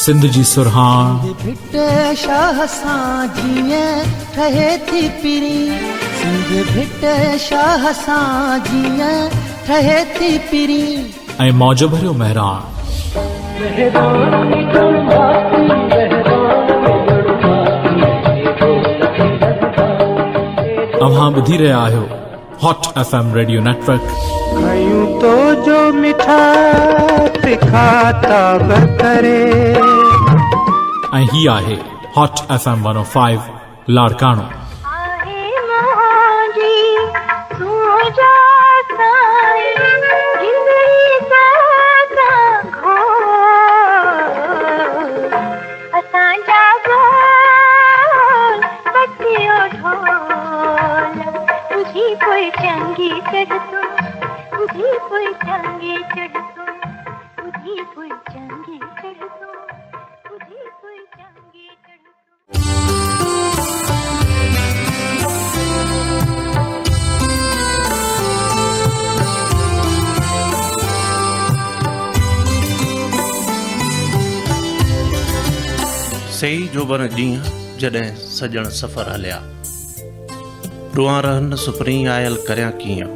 सिंध जी सुरहान भिट शाह सां जीअं ठहे थी पिरी, सिंध भिट शाह सां जीअं ठहे थी पिरी, ऐं मौज भरियो महिराण। अव्हां ॿुधी रहिया आहियो हॉट FM रेडियो नेटवर्क। खयूं तो जो मिठा तिखा ताब करे, ऐं ही आहे हॉट FM 105 लाड़काणो। सही जोबन ॾींहं जॾहिं सजण सफ़र हलिया, रुआ रहन सुपरी आयल करियां कीअं,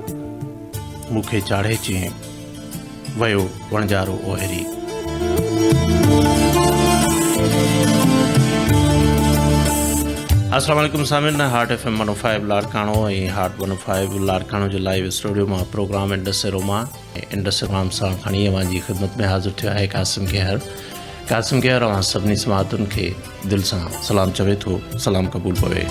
मूंखे चाढ़े चई वयो वणजारो ओहरी। अस्सलाम वालेकुम सामिन, हार्ट FM 105 लाड़काणो ऐं हार्ट 105 लाड़काणो जे लाइव स्टूडियो मां प्रोग्राम इंडस्ट्री सां खणी अवां जी ख़िदमत में हाज़िर थियो आहे कासिम केहर। कासिम केहर अवां सभिनी समातुनि खे दिलि सां सलाम चवे थो, सलाम क़बूल पवे।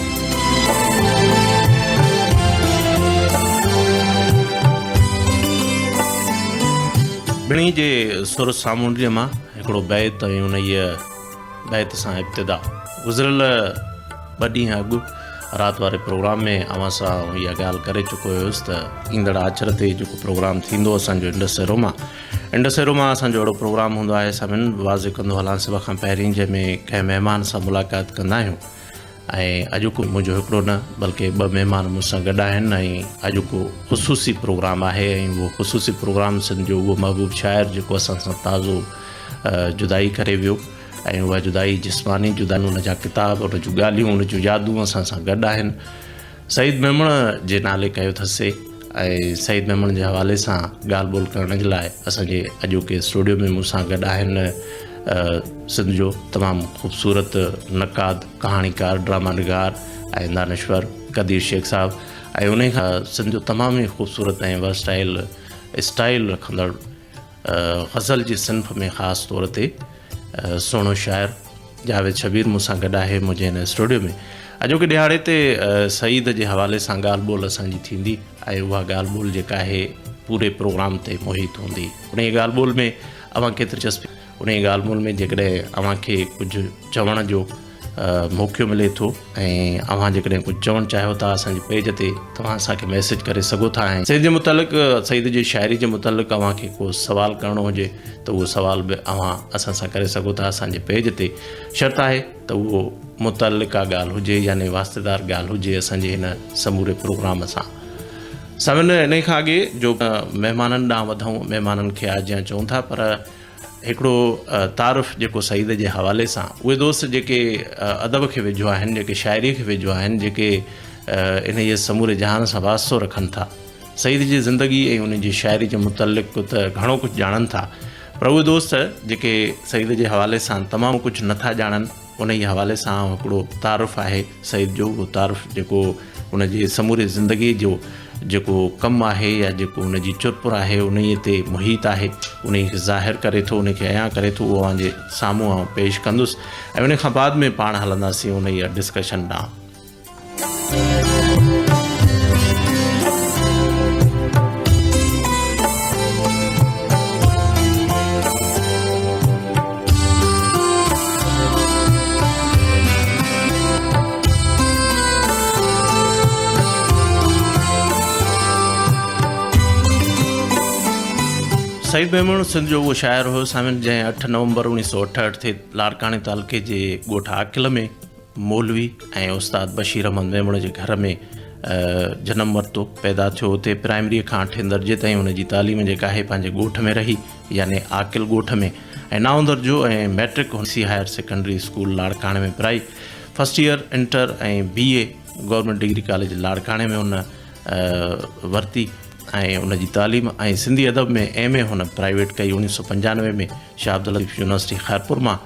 ॿिणी जे सुर सामूंडीअ मां हिकिड़ो बैत ऐं उन बैत सां इब्तिदा। गुज़िरियल 2 ॾींहं अॻु राति वारे प्रोग्राम में अवां सां इहा ॻाल्हि करे चुको हुयुसि त ईंदड़ आचर ते जेको प्रोग्राम थींदो असांजो इंडस्ट्री मां असांजो अहिड़ो प्रोग्राम हूंदो आहे सभिनि वाज़े कंदो हलां सभ खां पहिरीं, जंहिंमें कंहिं महिमान सां मुलाक़ात कंदा आहियूं। ऐं अॼोको मुंहिंजो हिकिड़ो न बल्कि 2 महिमान मूंसां गॾु आहिनि ऐं अॼोको ख़ुसूसी प्रोग्राम आहे। ऐं उहो ख़ुसूसी प्रोग्राम जो उहो महबूब शाइर जेको असां सां ताज़ो जुदाई करे वियो, ऐं उहा जुदाई जिस्मानी जुदाई, उन जा किताब, उन जूं ॻाल्हियूं, उन जूं यादूं असां सां गॾु आहिनि। सईद मेमण जे नाले कयो अथसि ऐं सईद मेमण जे हवाले सां ॻाल्हि ॿोल करण जे लाइ असांजे अॼोके स्टूडियो में मूंसां गॾु आहिनि सिंध जो तमामु ख़ूबसूरत नक़ाद, कहाणीकार, ड्रामा निगार ऐं दानिश्वर कदीर शेख साहब, ऐं उन खां सिंध जो तमामु ई ख़ूबसूरत ऐं वर्सटाइल स्टाइल रखंदड़ ग़ज़ल जी सिन्फ़ में ख़ासि तौर ते सुहिणो शाइर जावेद शबीर मूंसां गॾु आहे मुंहिंजे हिन स्टूडियो में। अॼोके ॾिहाड़े ते सईद जे हवाले सां ॻाल्हि ॿोल असांजी थींदी ऐं उहा ॻाल्हि ॿोल जेका आहे पूरे प्रोग्राम ते मुहित हूंदी। उन ॻाल्हि ॿोल में अवां खे दिलचस्पी, उन ॻाल्हि ॿोल में जेकॾहिं अवां खे कुझु चवण जो मौक़ो मिले थो ऐं अवां जेकॾहिं कुझु चवणु चाहियो था, असांजे पेज ते तव्हां असांखे मैसेज करे सघो था। ऐं सईद जे मुतलिक़, सईद जी शाइरी जे मुतलिक़ अवां खे को सवाल करिणो हुजे त उहो सवाल बि अवां असां सां करे सघो था असांजे पेज ते। शर्त आहे त उहो मुतलिक़ा ॻाल्हि हुजे यानी वास्तेदार ॻाल्हि हुजे असांजे हिन समूरे प्रोग्राम सां। सभिनि इन खां अॻे जो महिमाननि ॾांहुं वधूं, महिमाननि खे आज चऊं था, पर हिकिड़ो तारुफ़ जेको सईद जे हवाले सां, उहे दोस्त जेके अदब खे वेझो आहिनि, जेके शाइरी खे वेझो आहिनि, जेके इन जे समूरे जहान सां वास्तो रखनि था, सईद जी ज़िंदगी ऐं उन जी शाइरी जे मुतलिक़ त घणो कुझु ॼाणनि था, पर उहे दोस्त जेके सईद जे हवाले सां तमामु कुझु नथा ॼाणनि, उन जे हवाले सां हिकिड़ो तारुफ़ आहे सईद जो। उहो तारुफ़ जेको उन जी समूरे ज़िंदगी जो जेको कमु आहे या जेको उन जी चुरपुर आहे, उन ते मुहित आहे, उन खे ज़ाहिर करे थो, उन खे अयां करे थो, उहो अव्हांजे साम्हूं आउं पेश कंदुसि ऐं उन खां बाद में पाण हलंदासीं उन जी डिस्कशन ॾांहुं। सईद मेमण सिंध जो उहो शाइर हुयो सामिन जंहिं 8 नवंबर 1968 ते लाड़काणे तालुके जे ॻोठ आकिल में मौलवी ऐं उस्ताद बशीर अहमद मेमण जे घर में जनम वरितो, पैदा थियो हुते। प्राइमरी खां 8 दर्जे ताईं हुनजी तालीम जेका आहे पंहिंजे ॻोठ में रही, यानी आकिल ॻोठ में। ऐं 9 दर्जो ऐं मैट्रिक हुनसी हायर सेकेंडरी स्कूल लाड़काणे में पढ़ाई। फर्स्ट ईयर इंटर ऐं BA गवर्नमेंट डिग्री कॉलेज लाड़काणे में हुन वरिती ऐं उनजी तालीम। ऐं सिंधी अदब में MA हुन प्राइवेट कई 1995 में शाह अब्दुल लतीफ़ यूनिवर्सिटी खैरपुर मां।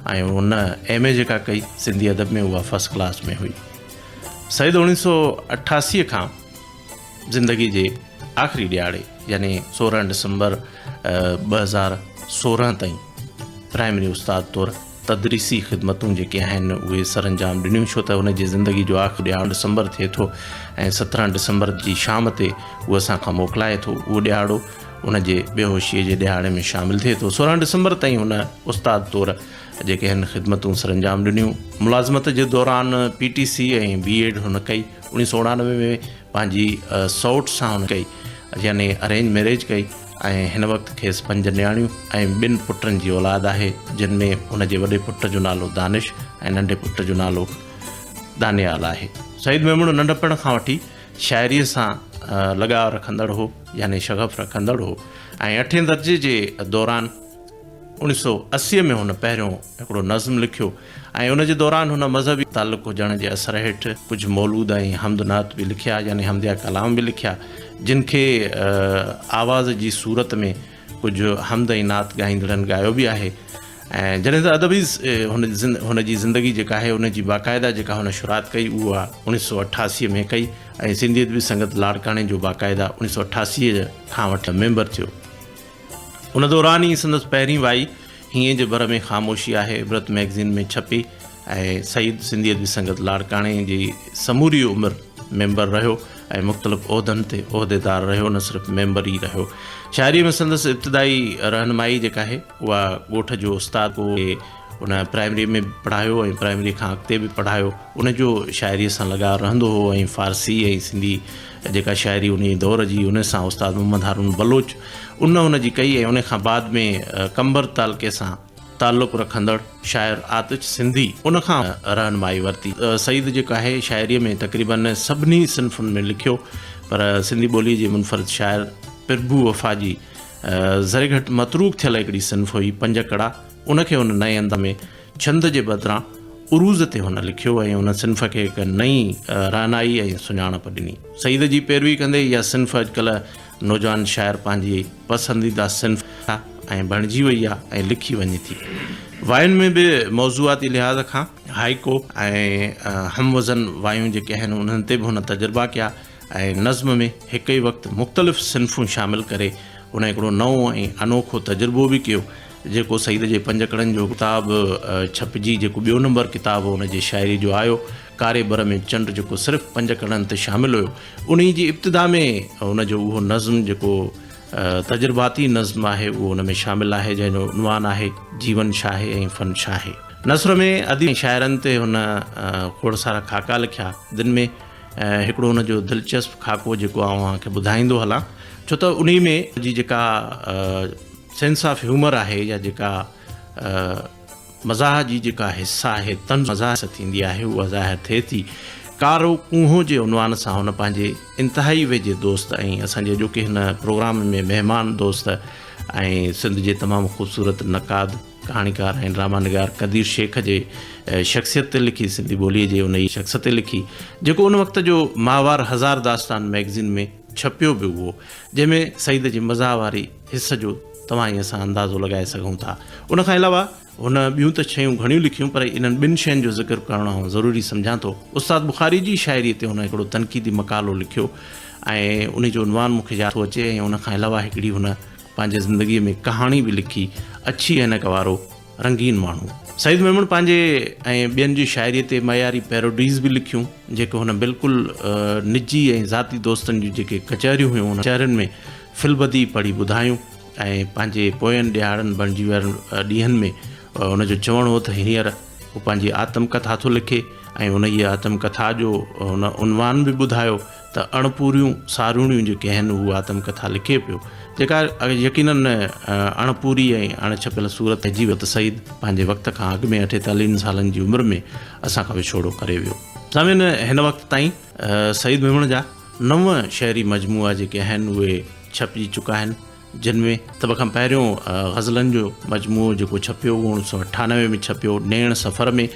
ऐं हुन MA जेका कई सिंधी अदब में उहा फर्स्ट क्लास में हुई। सईद 1988 खां ज़िंदगी जे आख़िरी ॾियारे यानी 16 डिसंबर 2016 ताईं प्राइमरी उस्ताद तौरु तदरीसी ख़िदमतूं जेके आहिनि उहे सर अंजाम ॾिनियूं, छो त हुनजी ज़िंदगी जो आख़िरी ॾियारो डिसंबर थिए थो ऐं 17 डिसंबर जी शाम ते उहो असांखां मोकिलाए थो। उहो ॾियारो उनजे बेहोशीअ जे ॾियारे में शामिलु थिए थो। 16 डिसंबर ताईं हुन उस्ताद तौरु जेके आहिनि ख़िदमतूं सर अंजाम ॾिनियूं। मुलाज़मत जे दौरान PTC ऐं B.Ed हुन कई। 1989 में पंहिंजी सौट सां हुन कई, यानी अरेंज मैरिज कई ऐं हिन वक़्तु खेसि 5 नियाणियूं ऐं 2 पुटनि जी औलाद आहे, जिन में हुनजे वॾे पुट जो नालो दानिश ऐं नंढे पुट जो नालो दानियाल आहे। सईद मेमून नंढपण खां वठी शाइरीअ सां लॻाव रखंदड़ हो, यानी शग़फ़ रखंदड़ हो। ऐं 8 दर्जे जे दौरान 1980 में हुन पहिरियों हिकिड़ो नज़्म लिखियो ऐं उनजे दौरान हुन मज़हबी तालुक़ हुजण जे असर हेठि कुझु मौलूद ऐं हमदनात बि लिखिया, यानी हमदिया कलाम बि लिखिया, जिन खे आवाज़ जी सूरत में कुझु हमद ऐं नात ॻाईंदड़नि ॻायो बि आहे। ऐं जॾहिं त अदबी हुनजी ज़िंदगी जेका आहे उनजी बाक़ाइदा जेका हुन शुरूआत कई उहा 1988 में कई ऐं सिंधी अदबी संगत लाड़काणे जो बाक़ाइदा 1988 खां वठी मेंबर थियो। उन दौरान ई संदसि पहिरीं वाई हीअं जे बर में ख़ामोशी आहे इबरत मैगज़ीन में छपी ऐं सईद सिंधी अदबी संगत लाड़काणे जी समूरी उमिरि मेंबर रहियो ऐं मुख़्तलिफ़ उहिदनि ते उहिदेदार रहियो, न सिर्फ़ु मेंबर ई रहियो। शाइरीअ में संदसि इब्तिदाई रहनुमाई जेका आहे उहा ॻोठ जो उस्ताद को उन प्राइमरी में पढ़ायो ऐं प्राइमरी खां अॻिते बि पढ़ायो। उनजो शाइरीअ सां लॻाव रहंदो हो ऐं फ़ारसी ऐं सिंधी जेका शाइरी उन दौर जी उन सां उस्ताद मोहम्मद हारून बलोच उनजी कई ऐं उन खां बाद में कंबर तालके सां ताल्लुक़ रखंदड़ शाइर आतिश सिंधी उन खां रहनुमाई वरिती। सईद जेको आहे शाइरीअ में तक़रीबन सभिनी सिन्फ़ुनि में लिखियो, पर सिंधी ॿोलीअ जे मुनफ़रिद शाइर प्रभु वफ़ा जी ज़रे घटि मतरूक थियल हिकिड़ी सिन्फ़ हुई 5 कड़ा। उनखे हुन नए अंद में छंद जे बदिरां उरूज़ ते हुन लिखियो ऐं उन सिन्फ़ खे हिकु नई रहनाई ऐं सुञाणप ॾिनी। सईद जी पैरवी कंदे इहा सिन्फ़ अॼुकल्ह नौजवान शाइर पंहिंजी पसंदीदा सिन्फ़ ऐं बणिजी वई आहे ऐं लिखी वञे थी। वायुनि में बि मौज़ूआती लिहाज़ खां हाइको ऐं हमवज़न वायूं जेके आहिनि उन्हनि ते बि हुन तजुर्बा कया ऐं नज़्म में हिकु ई वक़्तु मुख़्तलिफ़ सिन्फ़ूं शामिलु करे हुन हिकिड़ो नओं ऐं अनोखो तजुर्बो बि कयो, जेको सईद जे 5 कड़नि जो किताबु छपिजी जेको 2 नंबर किताबु हुन जे शाइरी जो आयो, कारे बर में चंड, जेको सिर्फ़ु 5 कड़नि ते शामिलु हुयो। उन जी इब्तिदा में हुनजो उहो नज़्म जेको तजुर्बाती नज़्म आहे उहो हुन में शामिलु आहे, जंहिंजो उनवान आहे जीवन शाहे ऐं फ़न शाहे। नसर में अदी शाइरनि ते हुन खोड़ सारा खाका लिखिया, जिन में हिकिड़ो हुनजो दिलचस्प खाको जेको तव्हांखे ॿुधाईंदो हलां, छो त उन में जी जेका सेंस ऑफ ह्यूमर आहे या जेका मज़ाह जी जेका हिस्सा आहे तन मज़ाह थींदी आहे उहा ज़ाहिर थिए थी। कारो कूहो जे उनवान सां हुन पंहिंजे इंतिहाई वेझे दोस्त ऐं असांजे जो की हिन प्रोग्राम में महिमान दोस्त ऐं सिंध जे तमामु ख़ूबसूरत नक़ाद कहाणीकार ऐं ड्रामा निगार कदीर शेख जे शख़्सियत ते लिखी, सिंधी ॿोलीअ जे उन जी शख़्स ते लिखी, जेको उन वक़्त जो माहवार हज़ार दास्तान मैगज़ीन में छपियो बि हुओ, जंहिंमें सईद जी मज़ाह वारी हिस जो तव्हां ई असां अंदाज़ो लॻाए सघूं था। उन खां अलावा हुन ॿियूं त शयूं घणियूं लिखियूं, पर इन्हनि 2 शयुनि जो ज़िक्र करणु ज़रूरी सम्झां थो। उस्ताद बुखारी जी शाइरीअ ते हुन हिकिड़ो तनक़ीदी मक़ालो लिखियो ऐं उन जो उनवान मूंखे यादि थो अचे, ऐं उन खां अलावा हिकिड़ी हुन पंहिंजे ज़िंदगीअ में कहाणी बि लिखी, अच्छी ऐनक वारो रंगीन माण्हू। सईद मेमून पंहिंजे ऐं ॿियनि जी शाइरीअ ते मयारी पैरोडीज़ बि लिखियूं, जेके हुन बिल्कुलु निजी ऐं ज़ाती दोस्तनि जूं जेके कचहरियूं हुयूं उन कचहरियुनि में फिलबदी पढ़ी ॿुधायूं ऐं पंहिंजे पोयनि ॾियारनि बणिजी वियल ॾींहंनि में हुनजो चवणु हो त हींअर हू पंहिंजी आत्मकथा थो लिखे ऐं हुन जी आत्मकथा जो हुन उनवान बि ॿुधायो त अणपूरियूं सारूणियूं जेके आहिनि उहा आत्मकथा लिखे पियो, जेका यकीनन अणपूरी ऐं अणछपियल सूरत जी वियो त सईद पंहिंजे वक़्त खां अॻु में 48 सालनि जी उमिरि में असांखां विछोड़ो करे वियो। सामिन हिन वक़्त ताईं सईद मेमण जा 9 शहरी मजमूआ जेके आहिनि उहे छपिजी चुका आहिनि, जिन में सभ खां पहिरियों ग़ज़लनि जो मजमूओ जेको छपियो 1998 में छपियो नेण सफ़र में।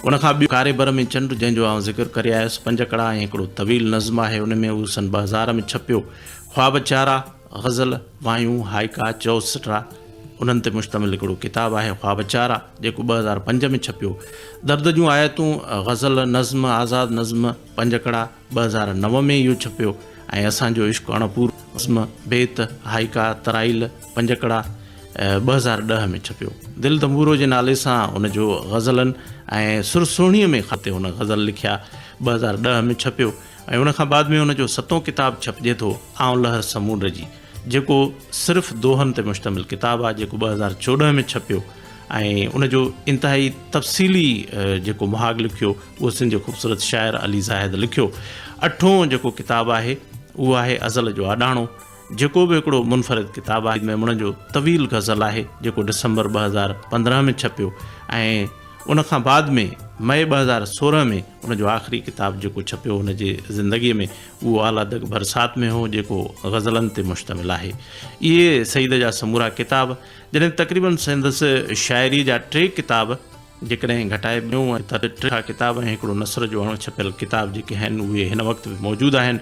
उनखां ॿियो कारेबर में चंड जंहिंजो आउं ज़िक्र करे आयुसि, 5 कड़ा ऐं हिकिड़ो तवील नज़्म आहे उन में, उहो सन 2000 में छपियो। ख्वाब चारा ग़ज़ल वायूं हाइका 64 उन्हनि ते मुश्तमिल हिकिड़ो किताबु आहे ख्वाब चारा जेको 2005 में छपियो। दर्द जूं आयतूं ग़ज़ल नज़्म आज़ाद नज़्म 5 कड़ा 2009 में इहो छपियो। ऐं असांजो इश्क अणपूर नज़्म बेत हाइका तराइल 5 कड़ा 2010 में छपियो। दिल तंबूरो जे नाले सां उनजो ग़ज़लनि ऐं सुरसुणीअ में खाते हुन ग़ज़ल लिखिया 2010 में छपियो। ऐं उनखां बाद में उनजो 7हों किताबु छपिजे थो आउं लहर समूंड जी, जेको सिर्फ़ु दोहनि ते मुश्तमिल किताबु आहे, जेको 2014 में छपियो। ऐं उनजो इंतिहाई तफ़सीली जेको मुहाग लिखियो उहो सिंध जो ख़ूबसूरत शाइर अली ज़ाहिद लिखियो। 8हों जेको किताबु आहे उहो आहे अज़ल जो आॾाणो, जेको बि हिकिड़ो मुनफ़रिद किताबु आहे। मेमण जो तवील ग़ज़ल आहे जेको डिसंबर 2015 में छपियो। ऐं उनखां बाद में मई 2016 में उनजो आख़िरी किताबु जेको छपियो हुनजे ज़िंदगीअ में उहो आला दग बरसात में हो, जेको ग़ज़लनि ते मुश्तमिल आहे। इहे सईद जा समूरा किताब, जॾहिं तक़रीबन संदसि शाइरी जा 3 किताब जेकॾहिं घटाए ॿियूं त 3 किताब ऐं हिकिड़ो नसर जो अणछपियल किताब जेके आहिनि उहे हिन वक़्त बि मौजूदु आहिनि।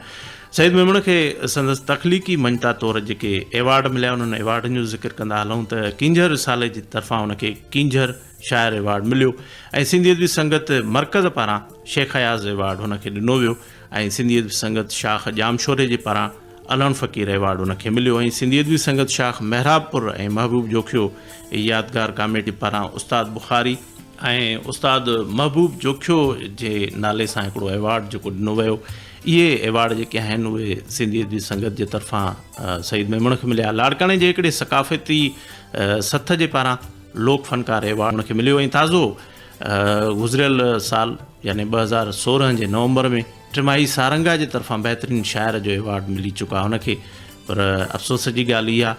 सईद मेमण खे संदसि तख़लीक़ी मंजता तौरु जेके एवार्ड मिलिया उन्हनि एवार्डनि जो ज़िक्र कंदा हलूं त किंजर रिसाले जी तरफ़ां उनखे किंजर शाइर एवार्ड मिलियो। ऐं सिंधी अदबी संगत मर्कज़ पारां शेख अयाज़ एवार्ड हुनखे ॾिनो वियो। ऐं सिंधी अदबी संगत शाख जामशोरे जे पारां अलन फ़क़ीर एवार्ड उनखे मिलियो। ऐं सिंधी अदबी संगत शाख महराबपुर ऐं महबूब जोखियो यादगार कमेटी पारां उस्ताद बुखारी ऐं उस्ताद महबूब जोखियो जे नाले सां हिकिड़ो एवार्ड जेको ॾिनो वियो। इहे एवार्ड जेके आहिनि उहे सिंधी अदबी संगत जे तरफ़ां सईद मेमण खे मिलिया। लाड़काणे जे हिकिड़े सक़ाफ़ती सथ जे पारां लोक फनकार एवार्ड उनखे मिलियो। ऐं ताज़ो गुज़िरियल साल यानी 2016 जे नवंबर में टिमाही सारंगा जे तरफ़ां बहितरीन शाइर जो एवार्ड मिली चुका आहे हुनखे। पर अफ़सोस जी ॻाल्हि इहा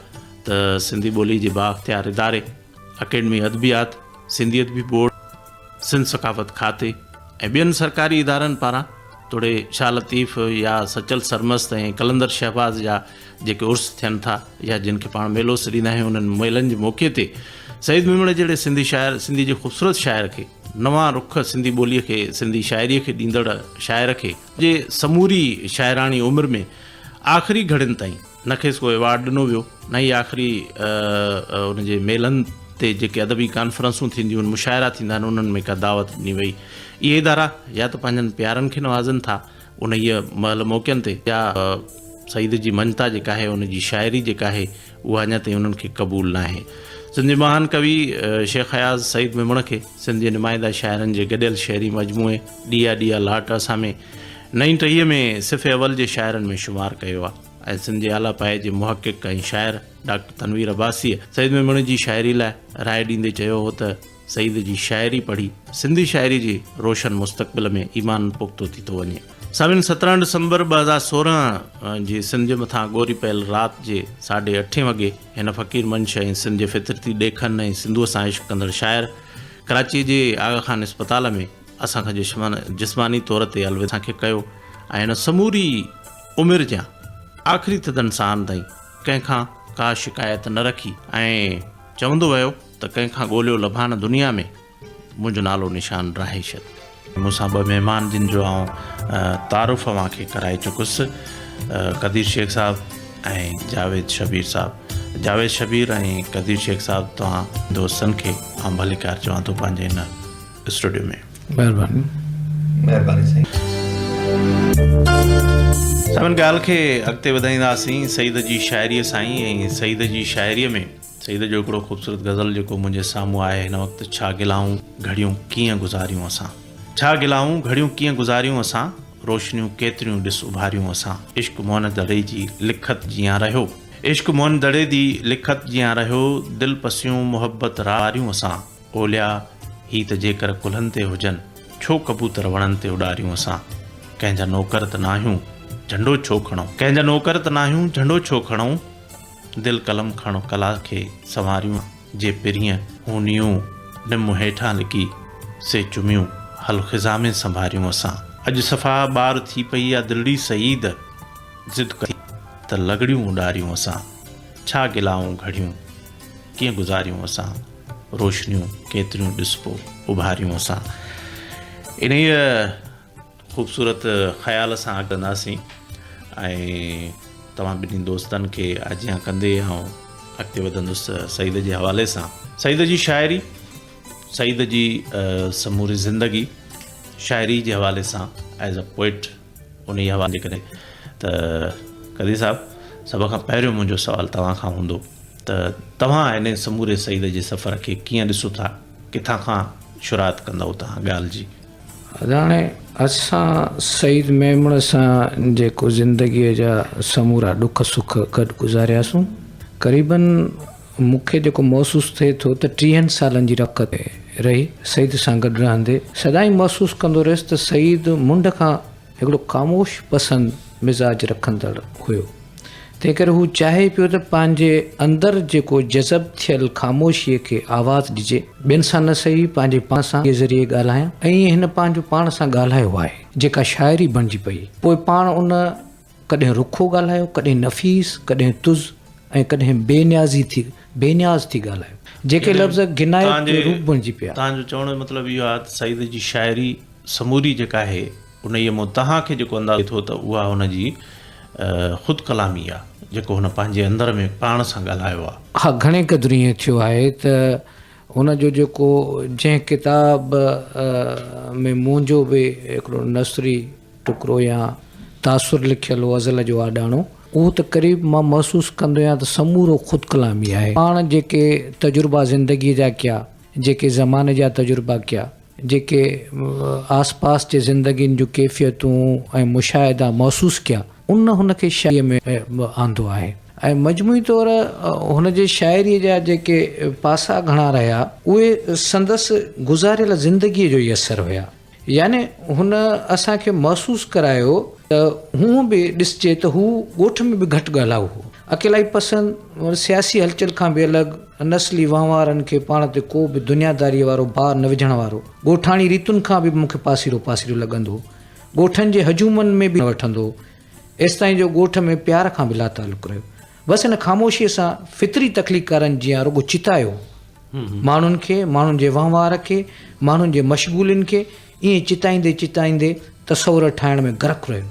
त सिंधी ॿोली जे बाअख्तियार इदारे अकेडमी अदबियात, सिंधी अदबी बोर्ड, सिंध सक़ाफ़त खाते ऐं ॿियनि सरकारी इदारनि पारां तोड़े शाह लतीफ़ या सचल सरमस्त ऐं कलंदर शहबाज़ जा जेके उर्स थियनि था या जिन खे पाण मेलो सॾींदा आहियूं, उन्हनि मेलनि जे मौक़े ते सईद मेमण जहिड़े सिंधी शाइर, सिंधी जे ख़ूबसूरत शाइर खे, नवां रुख सिंधी ॿोलीअ खे, सिंधी शाइरीअ खे ॾींदड़ शाइर खे जे समूरी शाइराणी उमिरि में आख़िरी घड़ियुनि ताईं न खेसि को एवार्ड ॾिनो वियो, न ई आख़िरी उनजे मेलनि ते जेके अदबी कॉन्फ्रेंसूं थींदियूं आहिनि, मुशाइरा थींदा आहिनि, उन्हनि में का दावत ॾिनी वई। इहे इदारा या त पंहिंजनि प्यारनि खे नवाज़नि था उन इहे महिल मौक़नि ते, या सईद जी मंजता जेका आहे उनजी शाइरी जेका आहे उहा अञा ताईं उन्हनि खे क़बूल न आहे। सिंधी महान कवि शेख अयाज़ सईद मेमण खे सिंधी नुमाइंदा शाइरनि जे गॾियल शहरी मजमूए ॾिया ॾिया लाट असां में 1930 में सिफ़े अवल जे शाइरनि में शुमारु कयो आहे। ऐं सिंध जे आला पाए जे मुहक़िक़ ऐं शाइर डॉक्टर तनवीर अब्बासीअ सईद मेमण जी शाइरी लाइ राय ॾींदे चयो हो त सईद जी शाइरी पढ़ी सिंधी शाइरी जे रोशन मुस्तक़बिल में ईमान पुख़्तो थी थो वञे। सामिन 17 डिसंबर 2016 जी सिंध जे मथां ॻोरी पयल राति जे 8:30 वॻे हिन फ़क़ीर मंश ऐं सिंध जे फितरती ॾेखनि ऐं सिंधूअ सां इश्क कंदड़ शाइर कराची जे आगा ख़ान इस्पताल में असांखां जिस्मानी तौर ते अलविदा खे कयो। ऐं हिन समूरी उमिरि जा आख़िरी थधनि साहनि ताईं कंहिंखां का शिकायत न रखी ऐं चवंदो वियो त कंहिंखां ॻोल्हियो लभान दुनिया में मुंहिंजो नालो निशान राहे छॾ। मूंसां 2 महिमान जिन जो आउं तारुफ़ मूंखे कराए चुकुसि, कदीर शेख साहब ऐं जावेद शबीर साहब। जावेद शबीर ऐं कदीर शेख साहब तव्हां दोस्तनि खे आउं भलीकार चवां थो पंहिंजे हिन स्टूडियो में। महिरबानी साईं। सभिनि ॻाल्हि खे अॻिते वधाईंदासीं सईद जी शाइरीअ सां ई। ऐं सईद जी शाइरीअ में सईद जो हिकिड़ो ख़ूबसूरत गज़ल जेको मुंहिंजे साम्हूं आहे हिन वक़्तु, छा गिलाऊं घड़ियूं कीअं गुज़ारियूं असां, छा गिलाऊं घड़ियूं कीअं गुज़ारियूं असां, रोशनियूं केतिरियूं ॾिस उभारियूं असां, इश्क मोहन दड़े जी लिखत जियां रहियो, इश्क मोहन दड़े जी लिखत जियां रहियो, दिलि पसियूं मुहबत रारियूं असां, ओलिया ही त जेकर कुल्हनि ते हुजनि, छो कबूतर वणनि ते उॾारियूं असां, कंहिंजा नौकर त न आहियूं झंडो छो खणूं, कंहिंजा नौकर त न आहियूं झंडो छो खणूं, दिल कलम खणो कला खे संवारियूं जे पिरीअं हूनियूं निम हेठां लिकी से चुमियूं हल ख़िज़ा में संभारियूं असां। अॼु सफ़ा ॿार थी पई आहे दिल्ली सईद ज़िद कई त लॻड़ियूं उॾारियूं असां। छा गिलाऊं घड़ियूं कीअं गुज़ारियूं असां, रोशनियूं केतिरियूं ॾिसबो उभारियूं असां। इन ई ख़ूबसूरत ख़्याल सां कंदासीं ऐं तव्हां ॿिन्ही दोस्तनि खे आजियां कंदे ऐं अॻिते वधंदुसि सईद जे हवाले सां। सईद जी शाइरी, सईद जी समूरी ज़िंदगी शाइरी जे हवाले सां एज़ अ पोइट उन ई हवाले करे त कदी साहिबु सभ खां पहिरियों मुंहिंजो सुवालु तव्हां खां हूंदो त तव्हां इन समूरे सईद जे सफ़र खे कीअं ॾिसो था, किथां खां शुरूआत कंदव तव्हां ॻाल्हि जी? हाणे असां सईद मेमण सां जेको ज़िंदगीअ जा समूरा ॾुख सुख गॾु गुज़ारियासीं, क़रीबन मूंखे जेको महसूसु थिए थो त 30 सालनि जी रख ते रही सईद सां गॾु रहंदे सदाई महसूसु कंदो रहियुसि त सईद मुंड खां हिकिड़ो ख़ामोश पसंदि मिज़ाज रखंदड़ हुयो। तंहिं करे हू चाहे पियो त पंहिंजे अंदरि जेको जज़ब थियल ख़ामोशीअ खे आवाज़ु ॾिजे, ॿियनि सां न सही पंहिंजे पाण सां जे ज़रिए ॻाल्हायां, ऐं हिन पंहिंजो पाण सां ॻाल्हायो आहे जेका शाइरी बणिजी पई। पोइ पाण उन कॾहिं रुखो ॻाल्हायो, कॾहिं नफ़ीस, कॾहिं तुज़ ऐं कॾहिं बेनियाज़ थी ॻाल्हायो, जेके लफ़्ज़ गिनायत जो रूप बणिजी पिया। तव्हांजो चवण जो मतिलबु इहो आहे त सईद जी शाइरी समूरी जेका आहे उन ई मां तव्हांखे जेको अंदाज़ो थियो त उहा हुनजी ख़ुदि कलामी आहे, जेको हुन पंहिंजे अंदर में पाण सां ॻाल्हायो आहे। हा, घणे क़दुरु ईअं थियो आहे त हुनजो जेको जंहिं किताब में मुंहिंजो बि हिकिड़ो नसरी टुकड़ो या तासुर लिखियलु हो अज़ल जो आॾाणो, उहो त क़रीब मां महसूसु कंदो आहियां त समूरो ख़ुदि कलामी आहे। पाण जेके तजुर्बा ज़िंदगीअ जा कया, जेके ज़माने जा तजुर्बा कया, जेके आस पास जे ज़िंदगियुनि जूं कैफ़ियतूं ऐं मुशाहिदा महसूसु कया, हुनखे शाइरीअ में आंदो आहे। ऐं मजमूई तौर हुन जे शाइरीअ जा जेके पासा घणा रहिया उहे संदसि गुज़ारियल ज़िंदगीअ जो ई असरु हुया। याने हुन असांखे महसूसु करायो त हूअं बि ॾिसजे त हू ॻोठ में बि घटि ॻाल्हायो हो, अकेलाई पसंदि, सियासी हलचल खां बि अलॻि, नस्ली वहिंवारनि खे पाण ते को बि दुनियादारीअ वारो भार न विझण वारो, ॻोठाणी रीतुनि खां बि मूंखे पासीरो लॻंदो, ॻोठनि जे हजूमनि में बि न वठंदो, एसि ताईं जो ॻोठ में प्यार खां बि लातालुक रहियो। बसि हिन ख़ामोशीअ सां फितरी तकलीफ़कारनि जीअं रुॻो चितायो माण्हुनि खे, माण्हुनि जे वहिंवार खे, माण्हुनि जे मशगूलियुनि खे, ईअं चिताईंदे तस्वुर ठाहिण में गरक रहियो।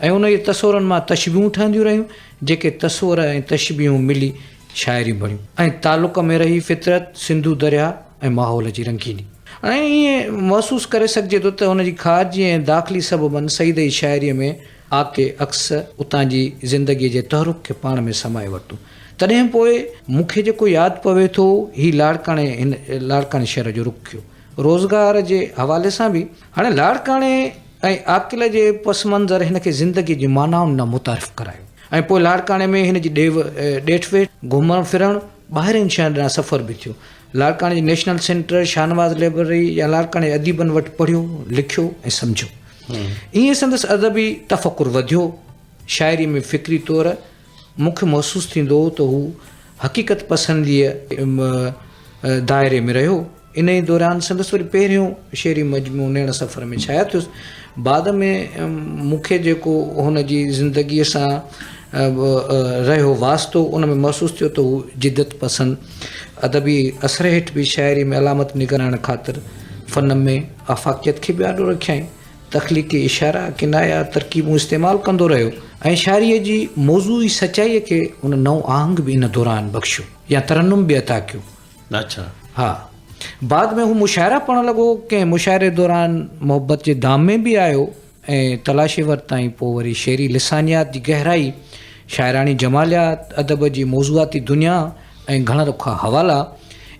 ऐं उन जे तस्वुरनि मां तशबीहूं ठहंदियूं रहियूं, जेके तस्वुर ऐं तशबीहूं मिली शाइरी बणियूं ऐं तालुक में रही फितरत, सिंधु दरिया ऐं माहौल जी रंगीनी। ऐं ईअं महसूसु करे सघिजे थो त हुन जी ख़ारिजी ऐं दाख़िली सबबनि सईद जी शाइरीअ में आके अक्स उतां जी ज़िंदगीअ जे तहरुक खे पाण में समाए वरितो। तॾहिं पोइ मूंखे जेको यादि पवे थो, ही लाड़काणे शहर जो रुख कयो रोज़गार जे हवाले सां बि। हाणे लाड़काणे ऐं आकिल जे पस मंज़र हिन खे ज़िंदगी जी मानाउनि न मुतारिफ़ करायो, ऐं पोइ लाड़काणे में हिन जी ॾेठ वेठ, घुमणु फिरणु, ॿाहिरिनि शहर ॾांहुं सफ़र बि थियो। लाड़काणे जी नेशनल सेंटर, शाहनवाज़ लाइब्रेरी या लाड़काणे अदीबनि वटि पढ़ियो, लिखियो ऐं सम्झो। ईअं संदसि अदबी तफ़कुर वधियो। शाइरी में फ़िक्री तौर मूंखे महसूसु थींदो त हू हक़ीक़त पसंदीअ दायरे में रहियो। इन ई दौरान संदसि वरी पहिरियों शेरी मजमू नेण सफ़र में छाया थियुसि। बाद में मूंखे जेको हुन जी ज़िंदगीअ सां रहियो वास्तो, उन में महसूसु थियो त हू जिदत पसंदि अदबी असर हेठि बि शाइरी में अलामत निगराइण ख़ातिर फ़न में आफ़ाक़ियत खे बि ॾाढो रखियईं, तख़लीक़ी इशारा, किनाया, तरकीबूं इस्तेमालु कंदो रहियो ऐं शाइरीअ जी मौज़ूई सचाईअ खे उन नओं आहंग बि इन दौरान बख़्शियो या तरन्नुम बि अता कयो। अच्छा, हा। बाद में हू मुशाइरा पढ़णु लॻो, कंहिं मुशाइरे दौरान मोहबत जे दाम में बि आयो ऐं तलाशी वरिताईं। पोइ वरी शेरी लिसानियात जी गहराई, शाइराणी जमालियात, अदब जी मौज़ूआती दुनिया ऐं घण रुखा हवाला,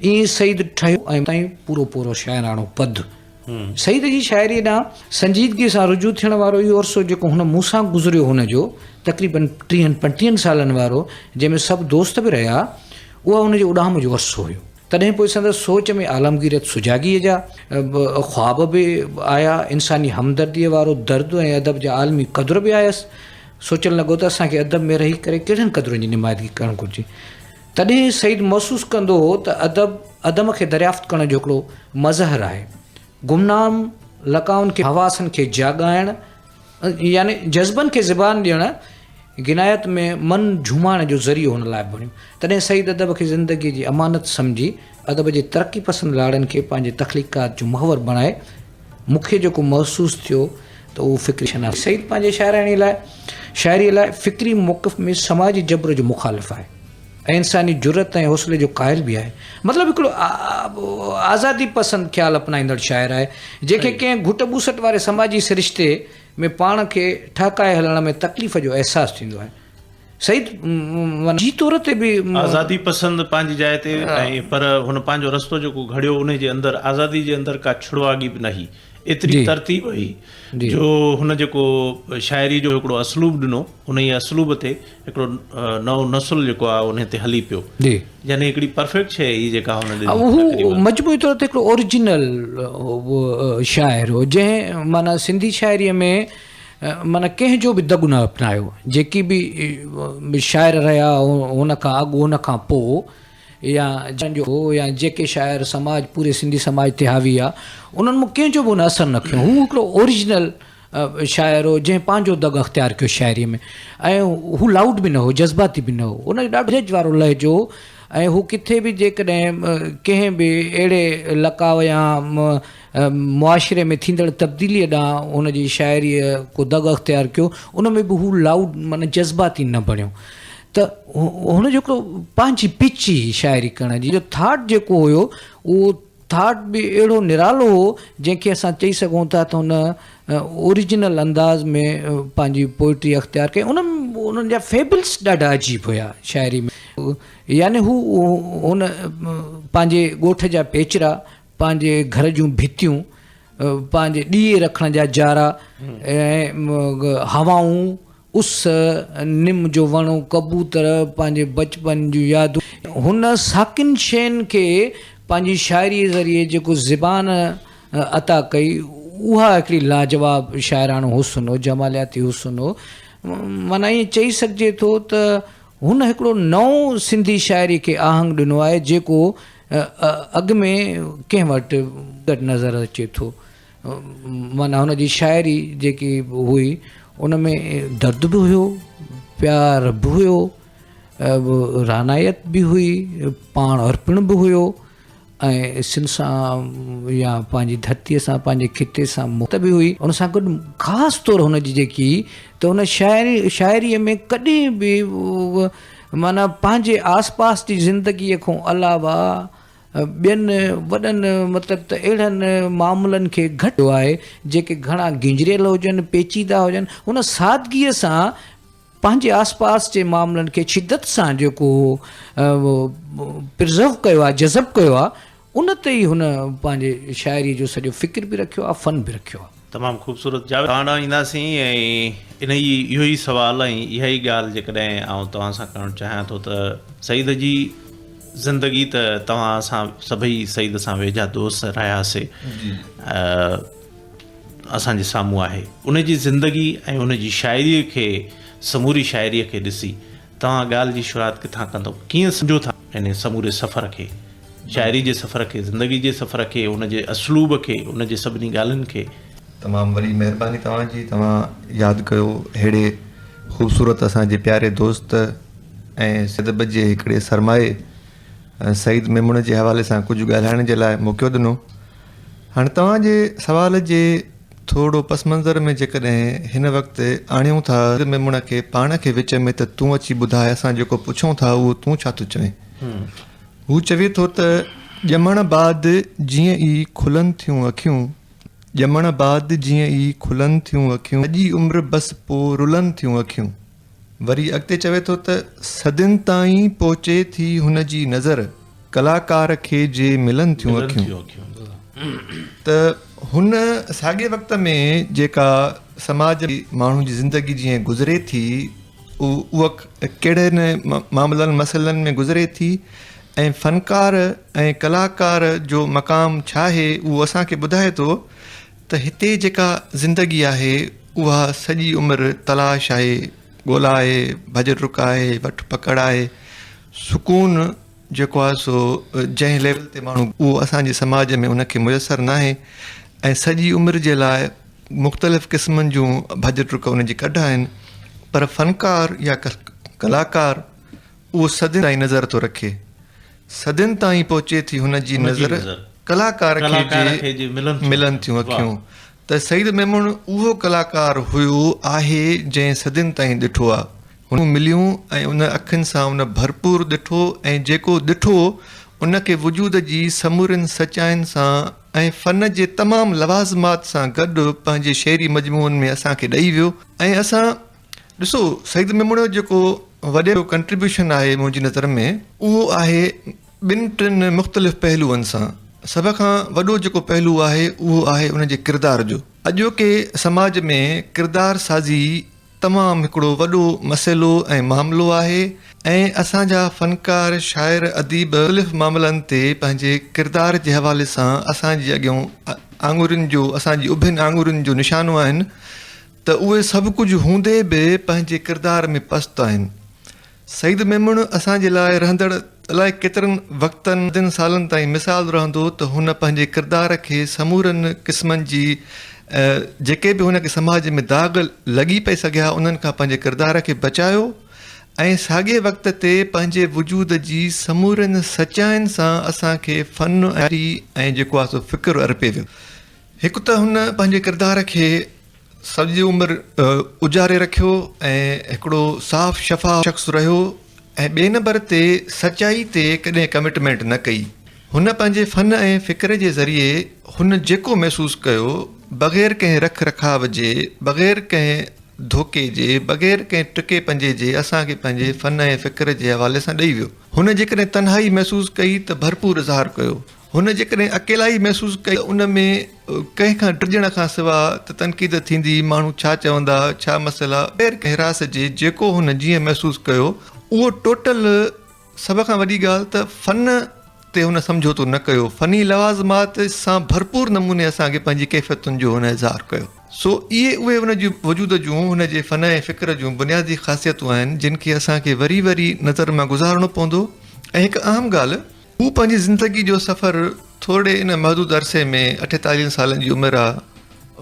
ईअं सईद ठहियो ऐं ताईं पूरो शाइराणो पद। सईद जी शाइरी ॾांहुं संजीदगीअ सां रुजू थियण वारो इहो अरसो जेको हुन मूंसां गुज़रियो, हुनजो तक़रीबन 30-35 सालनि वारो, जंहिंमें सभु दोस्त बि रहिया, उहा हुनजे उॾाम जो अरसो हुयो। तॾहिं पोइ संदसि सोच में आलमगीरत सुजागीअ जा ख्वाब बि आया, इंसानी हमदर्दीअ वारो दर्द ऐं अदब जा आलमी क़दुर बि आयसि। सोचणु लॻो त असांखे अदब में रही करे कहिड़नि क़दरुनि जी निमाइदगी करणु घुरिजे। तॾहिं सईद महसूसु कंदो हो त अदम खे दरियाफ़्त करण जो हिकिड़ो मज़हर आहे। गुमनाम लकाउनि खे हवासनि खे जाॻाइणु यानी जज़्बनि खे ज़बान ॾियणु गिनायत में मन झुमाइण जो ज़रियो हुन लाइ बणियो। तॾहिं सईद अदब खे ज़िंदगीअ जी अमानत सम्झी अदब जे तरक़ी पसंदि लाड़नि खे पंहिंजे तख़लीक़ात जो मुहवर बणाए मूंखे जेको महसूसु थियो त उहो फ़िक्री शनाख़्त। सईद पंहिंजे शाइरीअ लाइ फ़िक्री मौक़िफ़ में समाजी जबर जो मुखालिफ़ आहे ऐं इंसानी जुरत ऐं हौसले जो क़ाइल बि आहे। मतिलबु हिकिड़ो आज़ादी पसंदि ख़्यालु अपनाईंदड़ शाइर आहे जंहिंखे कंहिं घुट ॿूसट वारे समाजी सिरिश्ते में पाण खे ठहकाए हलण में तकलीफ़ जो अहसासु थींदो आहे। सईद जी तौर ते बि आज़ादी पसंदि पंहिंजी जाइ ते ऐं पर हुन पंहिंजो रस्तो जेको घड़ियो उन जे अंदरि आज़ादी जे अंदरि का छुड़वागी बि न हुई, एतिरी तरतीब हुई जो हुन जेको शाइरी जो हिकिड़ो असलूब ॾिनो उन ई असलूब ते हिकिड़ो नओं नसुल जेको आहे उन ते हली पियो, यानी हिकिड़ी परफेक्ट शइ ई जेका हुन हू मजमूई तौर ते हिकिड़ो ओरिजिनल शाइर हो जंहिं माना सिंधी शाइरीअ में माना कंहिंजो बि दगु न अपनायो। जेकी बि शाइर रहिया हुन खां अॻु हुन खां पोइ या जंहिंजो हो या जेके शाइर समाज पूरे सिंधी समाज ते हावी आहे उन्हनि में कंहिंजो बि हुन असरु न कयो। हू हिकिड़ो ओरिजिनल शाइर हो जंहिं पंहिंजो दग अख़्तियार कयो शाइरीअ में ऐं हू लाउड बि न हो, जज़्बाती बि न हो, हुनजो ॾाढो रज वारो लहजो ऐं हू किथे बि जेकॾहिं कंहिं बि अहिड़े लकाव या मुआशिरे में थींदड़ तब्दीलीअ ॾांहुं हुनजी शाइरीअ को दग अख़्तियार कयो उन में बि हू लाउड माना जज़्बाती न बणियो। त हुनजो हिकिड़ो पंहिंजी पिच हुई शाइरी करण जी, जो थाट जेको हुयो उहो थाट बि अहिड़ो निरालो हो जंहिंखे असां चई सघूं था त हुन ओरिजिनल अंदाज़ में पंहिंजी पोइट्री अख़्तियार कई। उन्हनि जा फेबल्स ॾाढा अजीब हुया शाइरी में, यानी हू हुन पंहिंजे ॻोठ जा पेचरा, पंहिंजे घर जूं भितियूं, पंहिंजे ॾीए रखण जा जारा ऐं हवाऊं, उस, निम जो वणु, कबूतर, पंहिंजे बचपन जूं यादूं, हुन साकिन शयुनि खे पंहिंजी शाइरी ज़रिए जेको ज़बान अता कई उहा हिकिड़ी लाजवाब शाइराणो हुस्न हो, जमालियाती हुस्न हो। माना ईअं चई सघिजे थो त हुन हिकिड़ो नओं सिंधी शाइरी खे आहंग ॾिनो आहे जेको अॻु में कंहिं वटि घटि नज़र अचे थो। माना हुनजी शाइरी जेकी हुई उन में दर्द बि हुयो, प्यार बि हुयो, रानायत बि हुई, पाण अर्पण बि हुयो ऐं सिन सां या पंहिंजी धरतीअ सां पंहिंजे खिते सां मुक्त बि हुई। उन सां गॾु ख़ासि तौरु हुनजी जेकी त हुन शाइरीअ में कॾहिं बि माना पंहिंजे आस पास जी ज़िंदगीअ खां अलावा ॿियनि वॾनि मतिलबु त अहिड़नि मामलनि खे घटि आहे जेके घणा गिंजरियल हुजनि, पेचीदा हुजनि। हुन सादगीअ सां पंहिंजे आस पास जे मामलनि खे शिदत सां जेको प्रिज़र्व कयो आहे, जज़ब कयो आहे, उन ते ई हुन पंहिंजे शाइरी जो सॼो फ़िक्र बि रखियो आहे, फ़न बि रखियो आहे। तमामु ख़ूबसूरत पाण ईंदासीं ऐं इन इहो ई सुवाल ऐं इहा ई ॻाल्हि जेकॾहिं आउं तव्हां सां करणु चाहियां थो त सईद जी ज़िंदगी त तव्हां असां सभई सईद सां वेझा दोस्त रहियासीं, असांजे साम्हूं आहे। उन जी ज़िंदगी ऐं उन जी शाइरीअ खे, समूरी शाइरीअ खे ॾिसी तव्हां ॻाल्हि जी शुरूआति किथां कंदव? कीअं सम्झो था इन समूरे सफ़र खे, शाइरी जे सफ़र खे, ज़िंदगी जे सफ़र खे, उन जे असलूब खे, उन जे सभिनी ॻाल्हियुनि खे? तमामु वॾी महिरबानी तव्हांजी, तव्हां यादि कयो अहिड़े ख़ूबसूरत असांजे प्यारे दोस्त ऐं सिदब जे हिकिड़े सरमाए सईद मेमुण जे हवाले सां कुझु ॻाल्हाइण जे लाइ मौक़ो ॾिनो। हाणे तव्हांजे सवाल जे थोरो पस मंज़र में जेकॾहिं हिन वक़्तु आणियूं था मेमुण खे पाण खे विच में त तूं अची ॿुधाए, असां जेको पुछूं था उहो तूं छा थो चवें? हू चवे थो त ॼमण बाद जीअं ई खुलनि थियूं अखियूं, ॼमण बाद जीअं ई खुलनि थियूं अखियूं, सॼी उमिरि बसि पोइ रुलनि थियूं अखियूं। वरी अॻिते चवे थो त सदियुनि ताईं पहुचे थी हुन जी नज़र, कलाकार खे जे मिलनि थियूं अखियूं। त हुन साॻे वक़्त में जेका समाज माण्हू जी ज़िंदगी जीअं गुज़रे थी उहा कहिड़े मामलनि मसइलनि में गुज़रे थी ऐं फ़नकार ऐं कलाकार जो मक़ाम छा आहे उहो असांखे ॿुधाए थो त हिते जेका ज़िंदगी आहे उहा सॼी उमिरि तलाश आहे ॻोल्हा आहे, भॼ डुक आहे, वठ पकड़ आहे, सुकून जेको आहे सो जंहिं लेवल ते माण्हू उहो असांजे समाज में उनखे मुयसरु न आहे ऐं सॼी उमिरि जे लाइ मुख़्तलिफ़ क़िस्मनि जूं भॼ डुक उनजी कढा आहिनि, पर फ़नकार या कलाकार उहो सदियुनि ताईं नज़र थो रखे, सदियुनि ताईं पहुचे थी हुनजी नज़र कलाकार खे जे मिलनि थियूं अखियूं। त सईद मेमून उहो कलाकार हुयो आहे जंहिं सदियुनि ताईं ॾिठो आहे, हुन मिलियूं ऐं उन अखियुनि सां उन भरपूर ॾिठो ऐं जेको ॾिठो उनखे वजूद जी समूरनि सचाइनि सां ऐं फ़न जे तमामु लवाज़मात सां गॾु पंहिंजे शेरी मजमूअनि में असांखे ॾेई वियो। ऐं असां ॾिसो सईद मेमून जो जेको वॾो कंट्रीब्यूशन आहे मुंहिंजी नज़र में उहो आहे ॿिनि टिनि मुख़्तलिफ़ पहलुअनि सां। सभ खां वॾो जेको पहलू आहे उहो आहे उनजे किरदार जो। अॼोके समाज में किरदार साज़ी तमामु हिकिड़ो वॾो मसइलो ऐं मामिलो आहे ऐं असांजा फ़नकार शाइर अदीब मुख़्तलिफ़ मामलनि ते पंहिंजे किरदार जे हवाले सां असांजे अॻियां आङुरियुनि जो असांजी उभियुनि आङुरियुनि जो निशानो आहिनि त उहे सभु कुझु हूंदे बि पंहिंजे किरदार में पस्त आहिनि। सईद मेमून असांजे लाइ रहंदड़ अलाए केतिरनि वक़्तनि 10 सालनि ताईं मिसाल रहंदो त हुन पंहिंजे किरदार खे समूरनि क़िस्मनि जी जेके बि हुनखे समाज में दाग़ लॻी पई सघिया उन्हनि खां पंहिंजे किरदार खे बचायो ऐं साॻिए वक़्त ते पंहिंजे वजूद जी समूरनि सचाइनि सां असांखे फ़न ऐं जेको आहे सो फ़िक्रु अर्पे वियो। हिकु त हुन पंहिंजे किरदार खे सॼी उमिरि उजारे रखियो ऐं हिकिड़ो साफ़ शफ़ाफ़ शख़्स रहियो ऐं ॿिए नंबर ते सचाई ते कॾहिं कमिटमेंट न कई। हुन पंहिंजे फ़न ऐं फ़िक्र जे ज़रिए हुन जेको महसूसु कयो बग़ैर कंहिं रख रखाव जे, बग़ैर कंहिं धोखे जे, बग़ैर कंहिं टुके पंजे जे असांखे पंहिंजे फ़न ऐं फ़िक्र जे हवाले सां ॾेई वियो। हुन जेकॾहिं तन्हाई महसूसु कई त भरपूर इज़हार कयो, हुन जेकॾहिं अकेलाई महसूसु कई उन में कंहिंखां डिॼण खां सवाइ त तनक़ीद थींदी, माण्हू छा चवंदा, छा मसइला, बग़ैर कंहिं रास जे जेको हुन जीअं महसूसु कयो उहो टोटल सभ खां वॾी ॻाल्हि त फ़न ते हुन सम्झोतो न कयो, फ़नी लवाज़मात सां भरपूर नमूने असांखे पंहिंजी कैफ़ियतुनि जो हुन इज़हार कयो। सो उहे हुन जी वजूद जूं हुन जे फ़न ऐं फ़िक्र जूं बुनियादी ख़ासियतूं आहिनि जिन खे असांखे वरी वरी नज़र मां गुज़ारणो पवंदो। ऐं हिकु अहम ॻाल्हि, हू पंहिंजी ज़िंदगी जो सफ़र थोरे इन महदूद अरसे में 48 सालनि जी उमिरि आहे,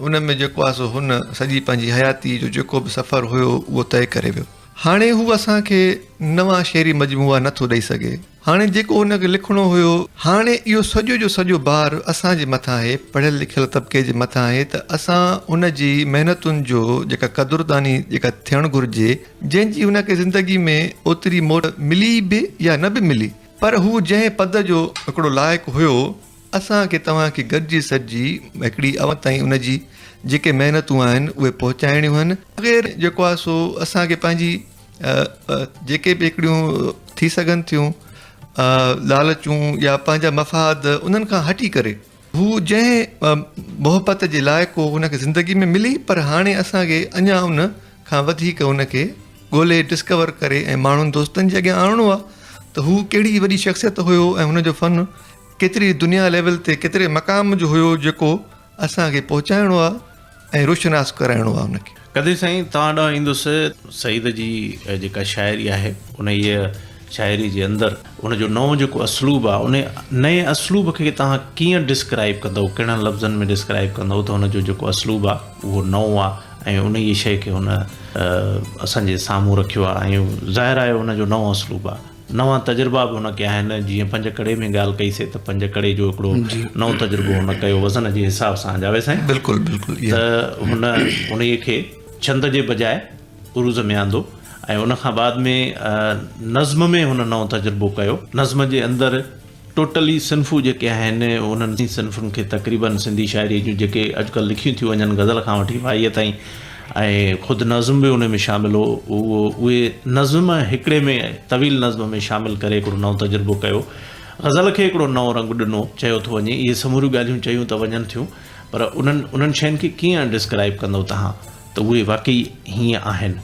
उन में जेको आहे सो हुन सॼी पंहिंजी हयाती जो जेको बि सफ़र हुयो उहो तय करे वियो। हाणे हू असांखे नवां शेरी मजमूआ नथो ॾेई सघे। हाणे जेको हुनखे लिखिणो हुयो, हाणे इहो सॼो जो सॼो भार असांजे मथां आहे, पढ़ियल लिखियल तबिके जे मथां आहे त असां हुन जी महिनतुनि जो जेका क़दुरदानी जेका थियणु घुरिजे, जंहिंजी हुनखे ज़िंदगी में ओतिरी मोट मिली बि या न बि मिली, पर हू जंहिं पद जो हिकिड़ो लाइक़ु हुयो असांखे तव्हांखे गॾिजी सॼी हिकिड़ी अवध ताईं उन जी जेके महिनतूं आहिनि उहे पहुचाइणियूं आहिनि। बग़ैर जेको आहे सो असांखे पंहिंजी जेके बि हिकिड़ियूं थी सघनि थियूं लालचूं या पंहिंजा मफ़ाद उन्हनि खां हटी करे हू जंहिं मोहबत जे लाइक़ु हुनखे ज़िंदगी में मिली, पर हाणे असांखे अञा उन खां वधीक हुनखे ॻोल्हे डिस्कवर करे ऐं माण्हुनि दोस्तनि जे अॻियां आणणो आहे त हू कहिड़ी वॾी शख़्सियत हुयो ऐं हुनजो फ़न केतिरी दुनिया लेवल ते केतिरे मक़ाम जो हुयो जेको असांखे पहुचाइणो आहे ऐं रोशनास कराइणो आहे हुनखे। कॾहिं साईं तव्हां ॾांहुं ईंदुसि सईद जी जेका शाइरी आहे उन इहा शाइरी जे अंदरि उनजो नओं जेको असलूब आहे उन नए असलूब खे तव्हां कीअं डिस्क्राइब कंदव, कहिड़नि लफ़्ज़नि में डिस्क्राइब कंदव त हुनजो जेको असलूब आहे उहो नओं आहे ऐं उन ई शइ खे हुन असांजे साम्हूं रखियो आहे ऐं ज़ाहिर आहे हुनजो नओं असलूब आहे, नवां तजुर्बा बि हुनखे आहिनि। जीअं पंज कड़े में ॻाल्हि कईसीं त पंज कड़े जो हिकिड़ो नओं तजुर्बो हुन कयो वज़न जे हिसाब सां, जावेद साईं। बिल्कुलु बिल्कुलु। त हुन उन खे छंद जे बजाए उरूज़ में आंदो ऐं उनखां बाद में नज़्म में हुन नओं तजुर्बो कयो। नज़्म जे अंदरि टोटली सिन्फ़ूं जेके आहिनि उन्हनि सिन्फ़ुनि खे तक़रीबन सिंधी शाइरी जूं जेके अॼुकल्ह लिखियूं थियूं वञनि गज़ल खां वठी वाईअ ताईं ऐं ख़ुदि नज़्म बि उन में शामिल हो, उहे नज़्म हिकिड़े में तवील नज़्म में शामिल करे हिकिड़ो नओं तजुर्बो कयो, गज़ल खे हिकिड़ो नओं रंग ॾिनो चयो थो वञे। इहे समूरियूं ॻाल्हियूं चयूं त वञनि थियूं, पर उन्हनि शयुनि खे कीअं डिस्क्राइब कंदव तव्हां त उहे वाक़ई हीअं आहिनि?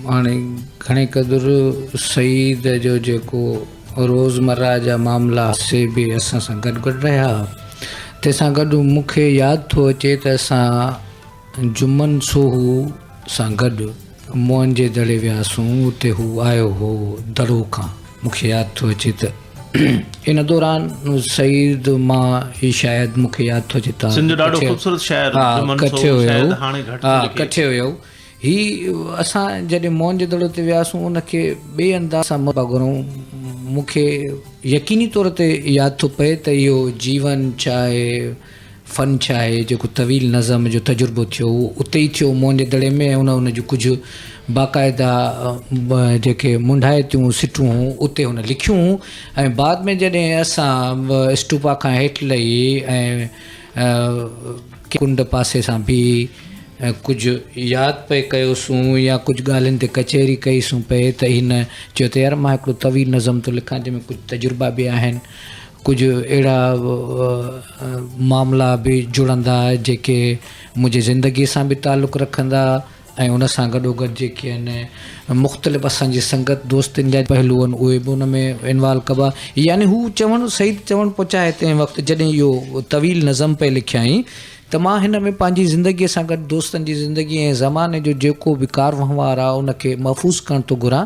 हाणे घणे क़दुरु सईद जो जेको रोज़मर्रा जा मामला से बि असां सां गॾु गॾु रहिया, तंहिंसां गॾु मूंखे यादि थो अचे त असां जुमन सोहू सां गॾु मोहन जे दड़े वियासीं, उते हू आयो हो दड़ो खां, मूंखे यादि थो अचे त इन दौरान सईद मां ही शायदि मूंखे यादि थो अचे त सिंध ॾाढो ख़ूबसूरत शहर कठे हुयो, हाणे घटि हा कठे हुयो। ही असां जॾहिं मोहन जे दड़ो ते वियासीं उनखे ॿिए अंदाज़ सां घुरूं, मूंखे यकीनी तौर ते यादि थो पए त इहो जीवन छा आहे, फ़न छा आहे, जेको तवील नज़म जो तजुर्बो थियो उहो उते ई थियो मोहन जे दड़े में। ऐं उन जूं कुझु बाक़ाइदा जेके मुंडाइतियूं सिटूं हुयूं उते हुन लिखियूं। ऐं बाद में जॾहिं असां स्टूपा खां हेठि लही ऐं कुंड पासे सां बि कुझु यादि पे कयोसीं या कुझु ॻाल्हियुनि ते कचहरी कईसीं पए त हिन चयो त यार मां हिकिड़ो तवील नज़म थो लिखां जंहिंमें कुझु तजुर्बा बि आहिनि, कुझु अहिड़ा मामला बि जुड़ंदा जेके मुंहिंजी ज़िंदगीअ सां बि तालुक़ु रखंदा ऐं उन सां गॾोगॾु जेके आहिनि मुख़्तलिफ़ असांजी संगत दोस्तनि जा पहलू आहिनि उहे बि उन में इन्वॉल्व कबा। यानी हू सही चवणु पहुचाए तंहिं वक़्तु जॾहिं इहो तवील नज़म पे लिखियाई त मां हिन में पंहिंजी ज़िंदगीअ सां गॾु दोस्तनि जी ज़िंदगी ऐं ज़माने जो जेको बि कार वहिंवार आहे उनखे महफ़ूज़ करणु थो घुरां।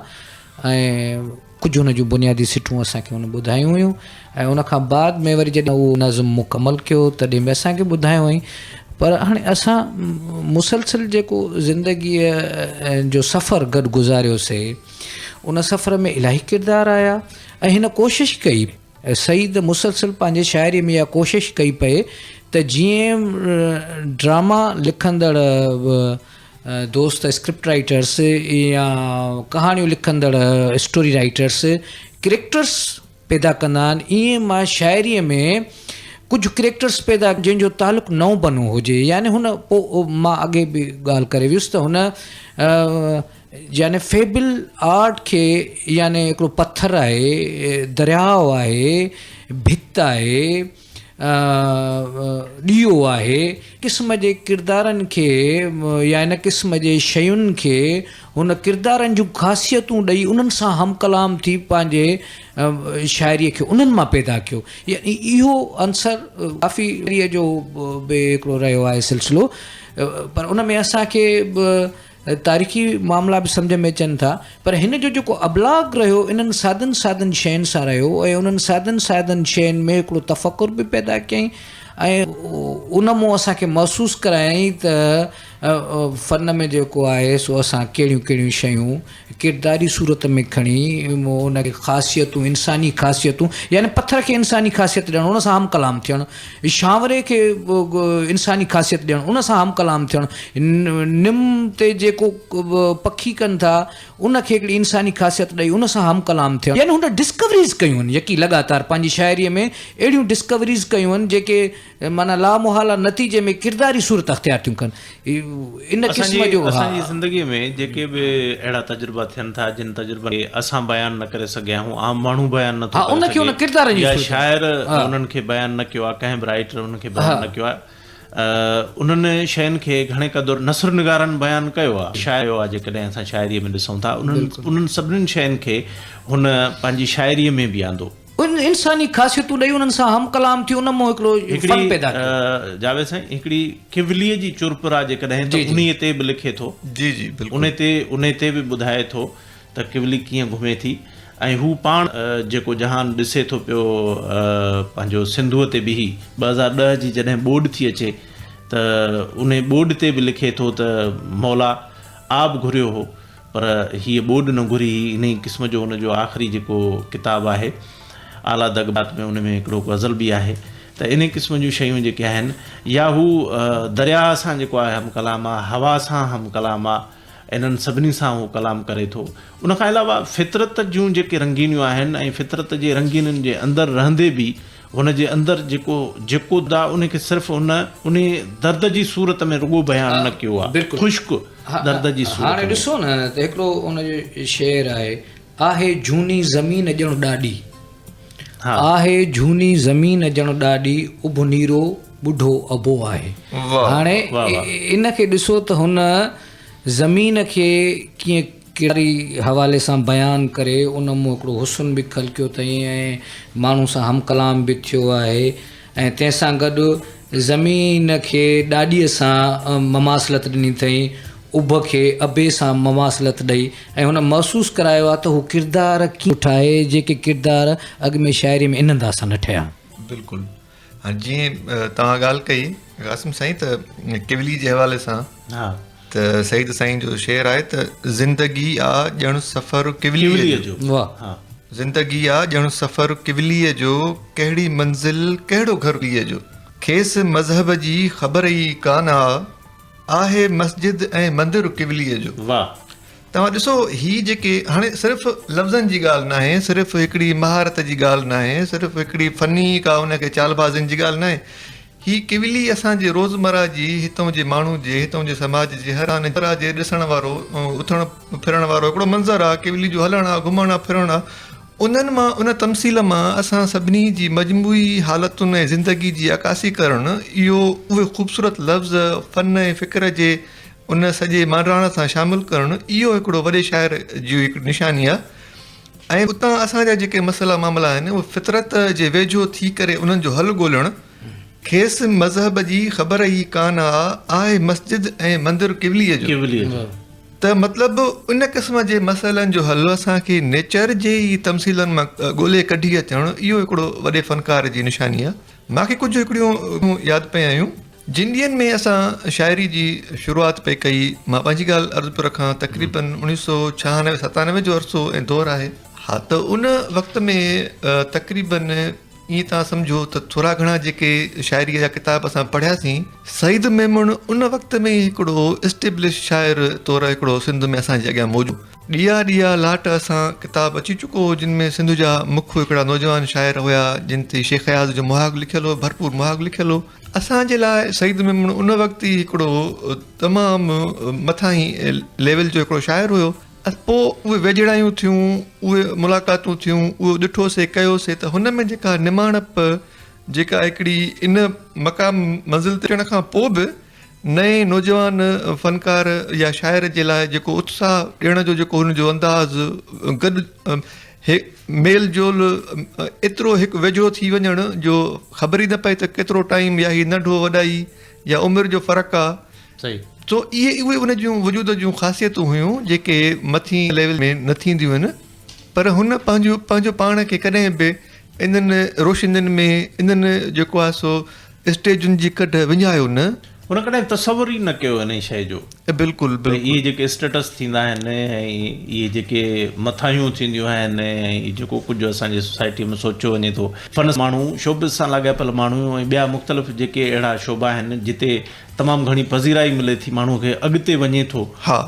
ऐं कुझु हुन जूं बुनियादी सिटूं असांखे हुन ॿुधायूं हुयूं ऐं उनखां बाद में वरी जॾहिं उहो नज़म मुकमल कयो तॾहिं बि असांखे ॿुधायो हुई। पर हाणे असां मुसलसिल जेको ज़िंदगीअ जो सफ़र गॾु गुज़ारियोसीं, उन सफ़र में इलाही किरदार आया ऐं हिन कोशिशि कई, सईद मुसलसिल पंहिंजे शाइरी में इहा कोशिशि कई पए त जीअं ड्रामा लिखंदड़ दोस्त स्क्रिप्ट राइटर्स या कहाणियूं लिखंदड़ स्टोरी राइटर्स करेक्टर्स पैदा कंदा आहिनि, ईअं मां शाइरीअ में कुझु करेक्टर्स पैदा जंहिंजो तालुक़ु नओं बनो हुजे। यानी हुन पोइ मां अॻे बि ॻाल्हि करे वियुसि त हुन यानी फेबिल आर्ट खे यानी हिकिड़ो पथर आहे, दरियाव आहे, भित आहे, ॾीओ आहे, क़िस्म जे किरदारनि खे या इन क़िस्म जे शयुनि खे हुन किरदारनि जूं ख़ासियतूं ॾेई उन्हनि सां हम कलाम थी पंहिंजे शाइरीअ खे उन्हनि मां पैदा कयो। यानी इहो अंसर काफ़ी जो बि हिकिड़ो रहियो आहे सिलसिलो। पर उन में असांखे तारीख़ी मामला बि सम्झ में अचनि था, पर हिन जो जेको अबलाग रहियो इन्हनि सादनि शयुनि सां रहियो ऐं उन्हनि सादनि शयुनि में हिकिड़ो तफ़कुर बि पैदा कयईं ऐं उन मां असांखे महसूसु करायईं त फ़न में जेको आहे सो असां कहिड़ियूं कहिड़ियूं शयूं किरदारी सूरत में खणी उनखे ख़ासियतूं, इंसानी ख़ासियतूं, यानी पथर खे इंसानी ख़ासियत ॾियणु, उन सां हम कलाम थियणु, शावरे खे इंसानी ख़ासियत ॾियणु, उन सां हम कलाम थियणु, निम ते जेको पखी कनि था उनखे हिकिड़ी इंसानी ख़ासियत ॾेई उन सां हम कलाम थियणु। यानी हुन डिस्कवरीज़ कयूं आहिनि, यकी लगातार पंहिंजी शाइरीअ में अहिड़ियूं डिस्कवरीज़ कयूं आहिनि जेके माना लामुहाला नतीजे में किरदारी सूरत अख़्तियार थियूं कनि। इन क़िस्म जो असांजी ज़िंदगीअ में जेके बि अहिड़ा तजुर्बा थियनि था जिन तजुर्बा खे असां बयानु न करे सघिया आहियूं, आम माण्हू बयानु नथो करे सघे, उन किरदार जी शाइर उन्हनि खे बयानु न कयो आहे, कंहिं बि राइटर उनखे बयानु न कयो आहे। उन्हनि शयुनि खे घणे क़दुरु नसर निगारनि बयानु कयो आहे, शाइर आहे जेकॾहिं असां शाइरीअ में ॾिसूं था उन्हनि सभिनीनि शयुनि खे हुन पंहिंजी शाइरीअ में बि आंदो, उन इंसानी ख़ासियतूं ॾेई उन्हनि सां हम कलाम थी, उन मां हिकिड़ो फन पैदा कयो। जावेद साईं हिकिड़ी किवलीअ जी चुरपुर आहे जेकॾहिं त उन्हीअ ते बि लिखे थो, जी जी बिल्कुलु उन ते बि ॿुधाए थो त किवली कीअं घुमे थी ऐं हू पाण जेको जहान ॾिसे थो पियो पंहिंजो सिंधूअ ते बि 2010 जी जॾहिं ॿोॾि थी अचे त उन ॿोॾि ते बि लिखे थो त मौला आब घुरियो हो पर हीअ ॿोॾि न घुरी, इन क़िस्म जो हुनजो आख़िरी जेको किताबु आहे आला दगबात में उन में हिकिड़ो गज़ल बि आहे। त इन क़िस्म जूं शयूं जेके आहिनि या हू दरिया सां जेको आहे हम कलाम आहे, हवा सां हम कलाम आहे, इन्हनि सभिनी सां उहो कलाम करे थो। उनखां अलावा फितरत जूं जेके रंगीनियूं आहिनि ऐं फितरत जे रंगीननि जे अंदरि रहंदे बि हुन जे अंदरि जेको दा उनखे सिर्फ़ु उन दर्द जी सूरत में रुॻो बयानु न कयो आहे, ख़ुश्क दर्द जी सूरत। हाणे ॾिसो न त हिकिड़ो उनजो शेर आहे झूनी ज़मीन ॼणु ॾाढी, आहे झूनी ज़मीन ॼणु ॾाढी उभनीरो ॿुढो अबो आहे। हाणे इनखे ॾिसो त हुन ज़मीन खे कीअं कहिड़ी हवाले सां बयानु करे उन मूं हिकिड़ो हुस्न बि ख़लकियो अथई ऐं माण्हू सां हम कलाम बि थियो आहे ऐं तंहिंसां गॾु ज़मीन खे ॾाढीअ सां ममासलत ॾिनी अथई, उभ खे अबे सां ममासलत ॾेई ऐं हुन महसूसु करायो आहे त हू किरदार कीअं ठाहे जेके किरदार अॻु में शाइरी में इन्हनि सां न ठहिया। बिल्कुलु। हाणे जीअं तव्हां ॻाल्हि कई क़ासिम साईं त किवली जे हवाले सां हा त सईद साईं जो शेर आहे त ज़िंदगी आहे ॼण सफ़र किवलीअ जो। वाह। ज़िंदगी आहे ॼण सफ़र किवलीअ जो, कहिड़ी मंज़िल कहिड़ो घर लीअ जो, खेसि मज़हब जी ख़बर ई कान आहे मस्जिद ऐं मंदिर किवलीअ जो। वाह। तव्हां ॾिसो ही जेके हाणे सिर्फ़ु लफ़्ज़नि जी ॻाल्हि न आहे, सिर्फ़ु हिकिड़ी महारत जी ॻाल्हि न आहे, सिर्फ़ु हिकिड़ी फ़नी का उनखे चालबाज़ियुनि जी ॻाल्हि न आहे। ही किवली असांजे रोज़मर्रा जी हितां जे माण्हू जे हितां जे समाज जे हर तरह जे ॾिसण वारो उथण फिरण वारो हिकिड़ो मंज़रु आहे। किवली जो हलणु आहे, घुमणु आहे, फिरणु आहे। उन्हनि मां उन तमसील मां असां सभिनी जी मजमूई हालतुनि ऐं ज़िंदगी जी अकासी करणु, इहो उहे ख़ूबसूरत लफ़्ज़ फ़न ऐं फ़िक्र जे उन सॼे मांडाण सां शामिलु करणु, इहो हिकिड़ो वॾे शाइर जी हिकु निशानी आहे। ऐं उतां असांजा जेके मसइला मामला आहिनि उहे फितरत जे वेझो थी करे उन्हनि जो हलु ॻोल्हणु, खेसि मज़हब जी ख़बर ई कान आहे मस्जिद ऐं मंदिर किवलीअ जो। त मतिलबु इन क़िस्म जे मसइलनि जो हल असांखे नेचर जे ई तमसीलनि मां ॻोल्हे कढी अचणु, इहो हिकिड़ो वॾे फ़नकार जी निशानी आहे। मूंखे कुझु हिकिड़ियूं यादि पिया आहियूं जिन ॾींहंनि में असां शाइरी जी शुरूआति पई कई। मां पंहिंजी ॻाल्हि अर्ज़ु पियो रखां, तक़रीबन 1996-97 जो अरसो ऐं दौरु आहे। हा, त उन वक़्त में तक़रीबन ईअं तव्हां सम्झो त थोरा घणा जेके शाइरीअ जा किताब असां पढ़ियासीं, सईद मेमण उन वक़्त में हिकिड़ो इस्टेब्लिश शाइर तौरु हिकिड़ो सिंध में असांजे अॻियां मौजूदु। ॾिया ॾिया लाट असां किताब अची चुको हो, जिन में सिंध जा मुख्य हिकिड़ा नौजवान शाइर हुया, जिन ते शेख अयाज़ जो मुहाग लिखियलु हो, भरपूर मुहाग लिखियलु हो। असांजे लाइ सईद मेमण उन वक़्तु ई हिकिड़ो तमामु मथां ई लेवल जो हिकिड़ो शाइर हुयो। पोइ उहे वेझड़ायूं थियूं, उहे मुलाक़ातूं थियूं, उहो ॾिठोसीं कयोसीं त हुन में जेका निमाणप जेका हिकिड़ी इन मक़ाम मंज़िल ते अचण खां पोइ बि नए नौजवान फ़नकार या शाइर जे लाइ जेको उत्साह ॾियण जो जेको हुनजो अंदाज़, गॾु मेल जोल एतिरो हिकु वेझो थी वञण जो ख़बर ई न पए त केतिरो टाइम या ही नंढो वॾाई या उमिरि जो फ़र्क़ु आहे। सही। सो उहे उन जूं वजूद जूं ख़ासियतूं हुयूं जेके मथीं लेवल में न थींदियूं आहिनि, पर हुन पंहिंजो पाण खे कॾहिं बि इन्हनि रोशनियुनि में इन्हनि जेको आहे सो स्टेजुनि जी कढ विञायो न, हुन कॾहिं तसवुर ई न कयो इन शइ जो। बिल्कुलु बिल्कुलु। इहे जेके स्टेटस थींदा आहिनि ऐं इहे जेके मथायूं थींदियूं आहिनि ऐं जेको कुझु असांजे सोसाइटी में सोचियो वञे थो, फन माण्हू, शोबिस सां लाॻापियल माण्हू ऐं ॿिया मुख़्तलिफ़ जेके अहिड़ा शोबा आहिनि जिते तमामु घणी पज़ीराई मिले थी, माण्हू खे अॻिते वञे थो। हा।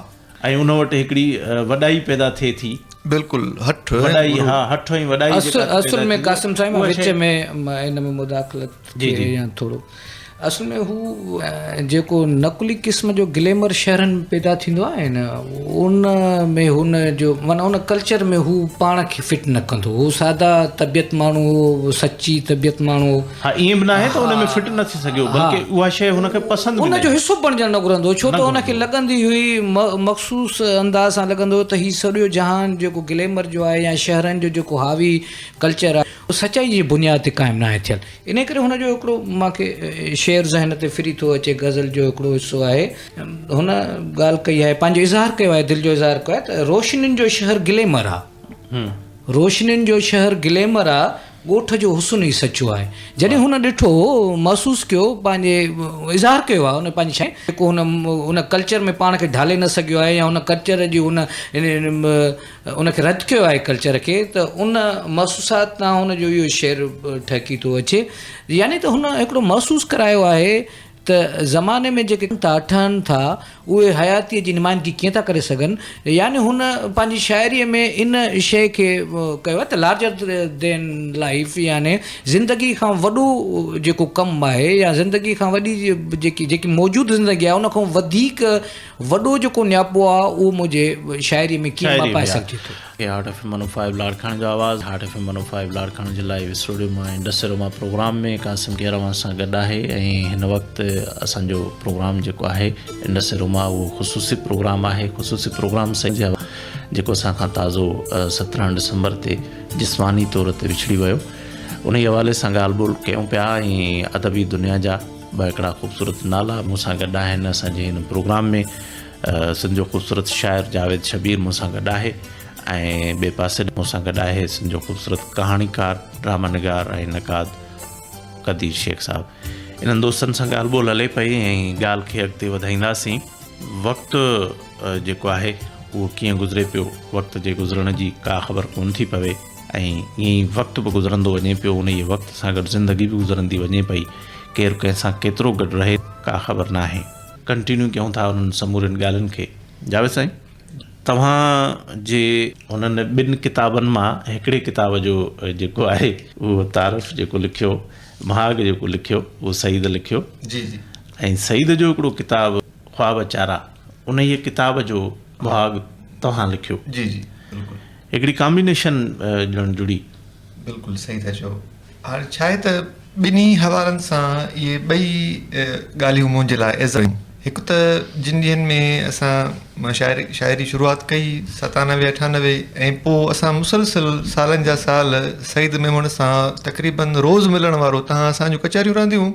ऐं उन वटि हिकिड़ी वॾाई पैदा थिए थी। बिल्कुलु। हठ वॾाई, हा, हठ ऐं वॾाई। असुल में कासिम साहिब विच में इन में मुदाख़लत या थोरो असल में हू जेको नकुली क़िस्म जो ग्लैमर शहरनि पैदा थींदो आहे न, उन में हुन जो माना उन कल्चर में हू पाण खे फिट न कंदो। हू सादा तबियत माण्हू, सची तबियत माण्हू, हा, ईअं बि न आहे त उन में फिट न थी सघियो, बल्कि उहा शइ हुनखे पसंदि उनजो हिसो बणजणु न घुरंदो, छो त हुनखे लॻंदी हुई मख़सूस अंदाज़ सां लॻंदो त हीउ सॼो जहान जेको ग्लैमर जो आहे या शहरनि जो जेको हावी कल्चर आहे सचाई जी बुनियाद ते क़ाइमु न आहे थियल। इन करे हुनजो हिकिड़ो मूंखे शेर ज़हन ते फिरी थो अचे, गज़ल जो हिकिड़ो हिसो आहे। हुन ॻाल्हि कई आहे, पंहिंजो इज़हार कयो आहे, दिलि जो इज़हार कयो आहे त रोशनियुनि जो शहर ग्लैमर आहे, रोशनियुनि जो शहर ग्लैमर आहे, ॻोठ जो हुस्न ई सचो आहे। जॾहिं हुन ॾिठो, महसूसु कयो, पंहिंजे इज़हार कयो आहे उन पंहिंजी शइ जेको उन कल्चर में पाण खे ढाले न सघियो आहे या उन कल्चर जी उनखे रद्द कयो आहे कल्चर खे, त उन महसूसात तां हुनजो इहो शेर ठकी थो अचे। यानी त हुन हिकिड़ो महसूसु करायो आहे त ज़माने में जेके था ठहनि था उहे हयातीअ जी नुमाइंदगी कीअं था करे सघनि। यानी हुन पंहिंजी शाइरीअ में इन शइ खे कयो आहे त लार्जर देन लाइफ, यानी ज़िंदगी खां वॾो जेको कमु आहे या ज़िंदगी खां वॾी जेकी मौजूदु ज़िंदगी आहे उन खां वधीक वॾो जेको न्यापो आहे उहो मुंहिंजे शाइरी में कीअं मां पाए सघिजे थो। हार्ट एफ एम 105 लाड़काणे जो आवाज़, हार्ट एफ एम 105 लाड़काणे जे लाइव स्टूडियो मां इंडस्ट्री मां प्रोग्राम में कासिम केरवां सां गॾु आहे। ऐं हिन वक़्तु असांजो प्रोग्राम जेको आहे इंडस्ट्री मां उहो ख़ुसूसी प्रोग्राम आहे। ख़ुसूसी प्रोग्राम सां जेको असां खां ताज़ो 17 डिसंबर ते जिस्मानी तौर ते विछड़ी वियो, उन हवाले सां ॻाल्हि ॿोल कयूं पिया। ऐं अदबी दुनिया जा ॿ हिकिड़ा ख़ूबसूरत नाला मूंसां गॾु आहिनि असांजे हिन प्रोग्राम में। सिंध जो ख़ूबसूरत शाइर जावेद शबीर मूंसां गॾु आहे ऐं ॿिए पासे मूंसां गॾु आहे सिंध जो ख़ूबसूरत कहाणीकार ड्रामा निगार ऐं नक़ाद कदीर शेख साहब। इन्हनि दोस्तनि सां ॻाल्हि ॿोल हले पई ऐं ॻाल्हि खे अॻिते वधाईंदासीं। वक़्तु जेको आहे उहो कीअं गुज़रे पियो, वक़्त जे गुज़रण जी का ख़बर कोन थी पवे ऐं ईअं ई वक़्तु बि गुज़रंदो वञे पियो, उन ई वक़्त सां गॾु ज़िंदगी बि गुज़रंदी वञे पई। केरु कंहिंसां केतिरो गॾु रहे का ख़बर न आहे। कंटिन्यू कयूं था उन्हनि समूरनि ॻाल्हियुनि खे। जावेद साईं, तव्हां जे उन्हनि ॿिनि किताबनि मां हिकिड़े किताब जो जेको आहे उहो तारीफ़ जेको लिखियो, महाग जेको लिखियो, उहो सईद लिखियो जी जी, ऐं सईद जो हिकिड़ो किताबु ख्वाब चारा, उन ई किताब जो महाग तव्हां लिखियो। जी जी, बिल्कुलु हिकिड़ी कॉम्बिनेशन ॼण जुड़ी। बिल्कुलु सही था चओ। हाणे छा आहे त ॿिन्ही हवालनि सां इहे ॿई ॻाल्हियूं मुंहिंजे लाइ एज़ हिकु त जिन ॾींहंनि में असां शाइरी शुरूआति कई 97 98 ऐं पोइ असां मुसलसिल सालनि जा साल सईद मेमून सां तक़रीबन रोज़ु मिलण वारो, तव्हां असांजूं कचहरियूं रहंदियूं,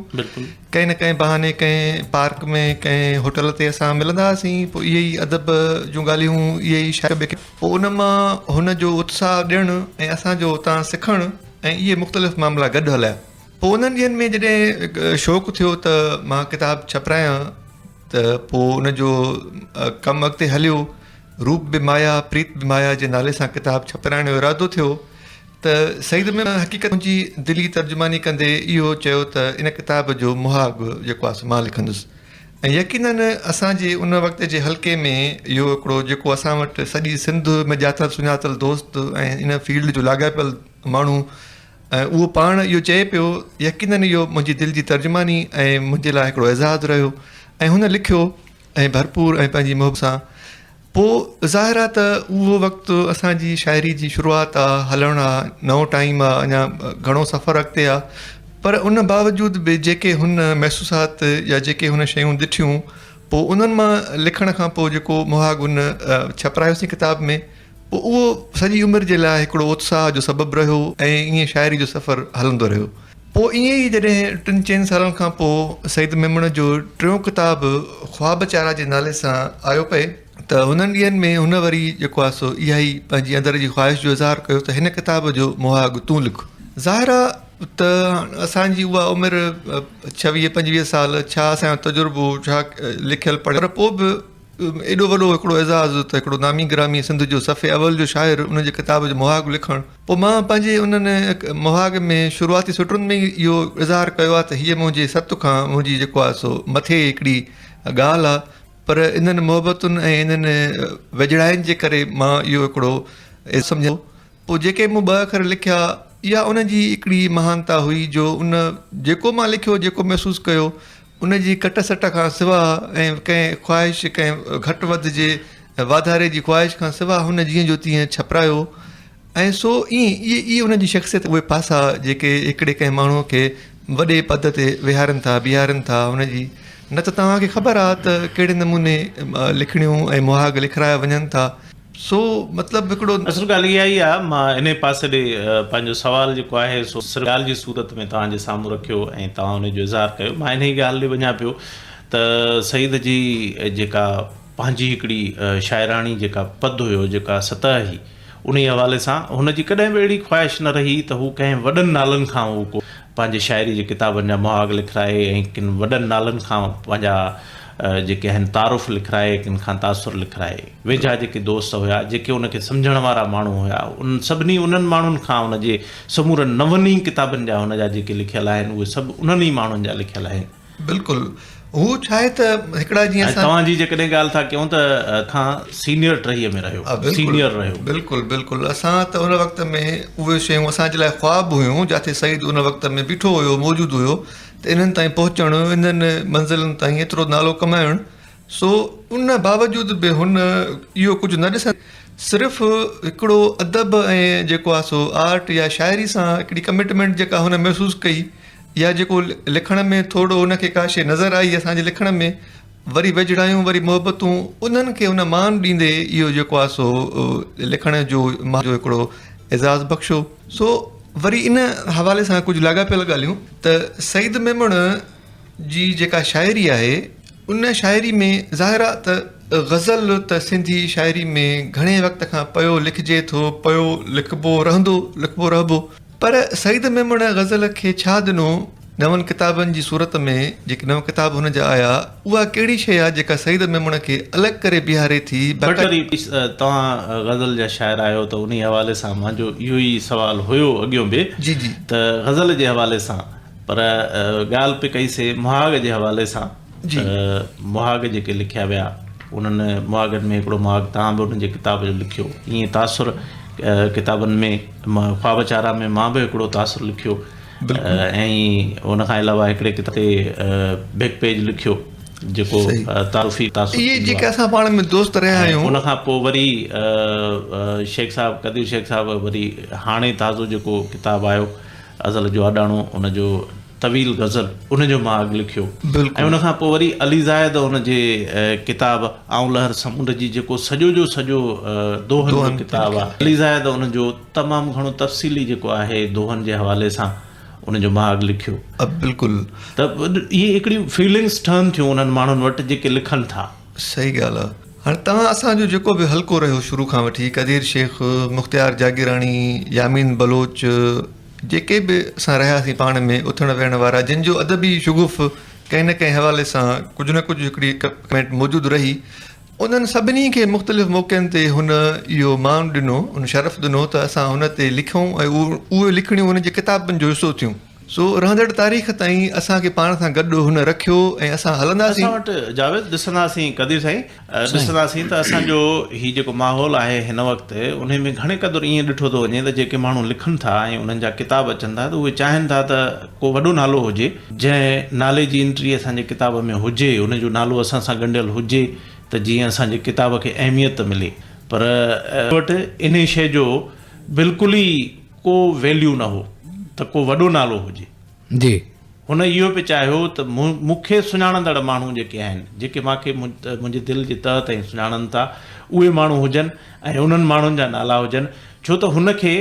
कंहिं न कंहिं बहाने कंहिं पार्क में कंहिं होटल ते असां मिलंदा हुआसीं। पोइ इहे ई अदब जूं ॻाल्हियूं, इहे ई शाइर, पोइ उन मां हुन जो उत्साह ॾियणु ऐं असांजो उतां सिखणु ऐं इहे मुख़्तलिफ़ मामला गॾु हलिया। पोइ उन्हनि ॾींहंनि में जॾहिं शौक़ु थियो त मां किताबु छपायां त पोइ उनजो कमु अॻिते हलियो। रूप बि माया प्रीत बि माया जे नाले सां किताबु छपाइण जो इरादो थियो त सईद में हक़ीक़त मुंहिंजी दिली तर्जुमानी कंदे इहो चयो त इन किताब जो मुहाग जेको आहे मां लिखंदुसि। ऐं यकीनन असांजे उन वक़्त जे हल्के में इहो हिकिड़ो जेको असां वटि सॼी सिंध में ॼातल सुञातल दोस्त ऐं इन फील्ड जो लाॻापियल माण्हू, ऐं उहो पाण इहो चए पियो, यकीनन इहो मुंहिंजी दिलि जी तर्जुमानी ऐं मुंहिंजे लाइ हिकिड़ो एज़ाज़ु रहियो। ऐं हुन लिखियो ऐं भरपूर ऐं पंहिंजी मुहब सां। पोइ ज़ाहिर आहे त उहो वक़्तु असांजी शाइरी जी शुरूआति आहे, हलणु आहे, नओं टाइम आहे, अञा घणो सफ़र अॻिते आहे, पर उन बावजूद बि जेके हुन महसूसात या जेके हुन शयूं ॾिठियूं, पोइ उन्हनि मां लिखण खां पोइ जेको मुहाग हुन छपायोसीं किताब में, पोइ उहो सॼी उमिरि जे लाइ हिकिड़ो उत्साह जो सबबु रहियो ऐं ईअं शाइरी जो सफ़र हलंदो रहियो। पोइ ईअं ई जॾहिं 3-4 सालनि खां पोइ सईद मेमून जो टियों किताबु ख्वाब चारा जे नाले सां आयो पए, त हुननि ॾींहंनि में हुन वरी जेको आहे सो इहा ई पंहिंजी अंदर जी ख़्वाहिश जो इज़हार कयो त हिन किताब जो मुहाग तूं लिख। ज़ाहिर आहे त असांजी उहा उमिरि 26-25 साल, छा असांजो तजुर्बो, छा लिखियलु पढ़ियल, पर पोइ बि एॾो वॾो हिकिड़ो एज़ाज़ त हिकिड़ो नामी ग्रामी सिंध जो सफ़े अवल जो शाइर उनजे किताब जो मुहाग लिखणु। पोइ मां पंहिंजे उन्हनि मुहाग में शुरूआती सुटुनि में ई इहो इज़हार कयो आहे त हीअ मुंहिंजे सत खां मुंहिंजी जेको आहे सो मथे हिकिड़ी ॻाल्हि आहे, पर इन्हनि मुहबतुनि ऐं इन्हनि वेझड़ाइनि जे करे मां इहो हिकिड़ो सम्झो। पोइ जेके मूं 2 अखर लिखिया, इहा उनजी हिकिड़ी महानता हुई जो उन जेको मां लिखियो, जेको महसूसु कयो, उनजी कट सट खां सवाइ ऐं कंहिं ख़्वाहिश, कंहिं घटि वधि जे वाधारे जी ख़्वाहिश खां सवाइ हुन जीअं जो तीअं छपरायो। ऐं सो ईअं इहे उनजी शख़्सियत, उहे पासा जेके हिकिड़े कंहिं माण्हूअ खे वॾे पद ते विहारनि था, बीहारनि था हुनजी, न त तव्हांखे ख़बर आहे त कहिड़े नमूने लिखणियूं ऐं मुहाग लिखाया वञनि था। सो मतिलबु हिकिड़ो असुल ॻाल्हि इहा ई आहे। मां इन पासे ॾे पंहिंजो सुवालु जेको आहे सो ॻाल्हि जी सूरत में तव्हांजे साम्हूं रखियो ऐं तव्हां हुनजो इज़हार कयो। मां इन ई ॻाल्हि ॾे वञा पियो त सईद जी जेका पंहिंजी हिकिड़ी शाइराणी जेका पद हुयो, जेका सतह हुई, उन ई हवाले सां हुनजी कॾहिं बि अहिड़ी ख़्वाहिश न रही त हू कंहिं वॾनि नालनि खां हू को पंहिंजे शाइरी जे किताबनि जा मुहाग लिखाए ऐं किन वॾनि नालनि खां पंहिंजा जेके आहिनि तारुफ़ लिखाए, किन खां तासुर लिखाए। वेझा जेके दोस्त हुया, जेके उनखे सम्झण वारा माण्हू हुया, उन सभिनी उन्हनि माण्हुनि खां उनजे समूरनि 9 किताबनि जा हुनजा जेके लिखियल आहिनि, उहे सभु उन्हनि ई माण्हुनि जा लिखियल आहिनि। बिल्कुलु। हू छा आहे त हिकिड़ा जीअं तव्हांजी जेकॾहिं ॻाल्हि था कयूं त खां सीनियर टहीअ में रहियो, सीनियर रहियो। बिल्कुलु बिल्कुलु। असां त उन वक़्त में उहे शयूं असांजे लाइ ख्वाब हुयूं, जिथे सईद उन वक़्त में बीठो हुयो, मौजूदु हुयो, त इन्हनि ताईं पहुचणु, इन्हनि मंज़िलनि ताईं एतिरो नालो कमाइणु। सो उन बावजूदि बि हुन इहो कुझु न ॾिसनि, सिर्फ़ु हिकिड़ो अदब ऐं जेको आहे सो आर्ट या शाइरी सां हिकिड़ी कमिटमेंट जेका हुन महसूसु कई, या जेको लिखण में थोरो उनखे का शइ नज़र आई असांजे लिखण में, वरी वेझड़ायूं, वरी मुहबतूं, उन्हनि खे उन मान ॾींदे इहो जेको आहे सो लिखण जो मां जो हिकिड़ो एज़ाज़ बख़्शो। सो वरी इन हवाले सां कुझु लाॻापियल ॻाल्हियूं त सईद मेमून जी जेका शाइरी आहे, उन शाइरी में ज़ाहिर आहे त ग़ज़ल त सिंधी शाइरी में घणे वक़्त खां पियो लिखिजे थो, पियो लिखबो रहबो, पर सईद मेमण ग़ज़ल खे छा ॾिनो नवनि किताबनि जी सूरत में? जेके नव किताब हुन जा आया, उहा कहिड़ी शइ आहे जेका सईद मेमण खे अलॻि करे बीहारे थी? तव्हां ग़ज़ल जा शाइर आहियो त उन हवाले सां मुंहिंजो इहो ई सुवाल हुयो अॻियों बि जी त ग़ज़ल जे हवाले सां, पर ॻाल्हि पे कईसीं मुहाग जे हवाले सां। मुहाग जेके लिखिया विया उन्हनि मुहागनि में हिकिड़ो मुहाग तव्हां बि उन्हनि जे किताब जो लिखियो, ईअं तासुर किताबनि में ख्वाब चारा में मां बि हिकिड़ो तासुर लिखियो, ऐं उन खां अलावा हिकिड़े किताब ते बैक पेज लिखियो जेको तारुफ़ी तासुर, इहे जेके असां पाण में दोस्त रहिया आहियूं। उन खां पोइ वरी शेख साहिबु कदीर शेख साहिबु वरी हाणे ताज़ो जेको किताबु आयो अज़ल जो अॾाणो, उनजो तवील ग़ज़ल, उनजो मां लिखियो। ऐं उन खां पोइ वरी अली ज़ाहिद उनजे किताबु आऊं लहर समुंड जी जेको सॼो जो सॼो दोहन जो किताबु आहे, अली ज़ाहिद उनजो तमामु घणो तफ़सीली जेको आहे दोहन जे हवाले सां उनजो माग लिखियो। बिल्कुलु, त इहे हिकिड़ियूं फीलिंग्स ठहनि थियूं उन्हनि माण्हुनि वटि जेके लिखनि था। सही ॻाल्हि आहे। हाणे तव्हां असांजो जेको बि हल्को रहियो शुरू खां वठी, कदीर शेख, मुख़्तियार जागीराणी, यामीन बलोच, जेके बि असां रहियासीं पाण में उथण वेहण वारा, जिन जो अदबी शुगुफ़ कंहिं न कंहिं हवाले सां कुझु न कुझु हिकिड़ी कमेंट मौजूदु रही, उन्हनि सभिनी खे मुख़्तलिफ़ मौक़नि ते हुन इहो मान ॾिनो, उन शरफ़ ॾिनो त असां हुन ते लिखूं ऐं उहे लिखणियूं हुन जे किताबनि जो हिसो थियूं। सो रहंदड़ तारीख़ ताईं असांखे पाण सां गॾु हुन रखियो ऐं असां हलंदासीं। असां वटि जावेद ॾिसंदासीं कदीर साईं, ॾिसंदासीं त असांजो हीउ जेको माहौल आहे हिन वक़्तु उन में घणे क़दुरु ईअं ॾिठो थो वञे त जेके माण्हू लिखनि था ऐं उन्हनि जा किताब अचनि था त उहे चाहिनि था त को वॾो नालो हुजे, जंहिं नाले जी एंट्री असांजे किताब में हुजे, उनजो नालो असां सां ॻंढियल हुजे, त जीअं असांजे किताब खे अहमियत मिले। पर वटि इन शइ जो बिल्कुलु ई को वैल्यू न हो त को वॾो नालो हुजे जी। हुन इहो बि चाहियो त मूंखे सुञाणंदड़ माण्हू जेके आहिनि, जेके मूंखे मुंहिंजे दिलि जे तह ताईं सुञाणनि था, उहे माण्हू हुजनि ऐं उन्हनि माण्हुनि जा नाला हुजनि, छो त हुनखे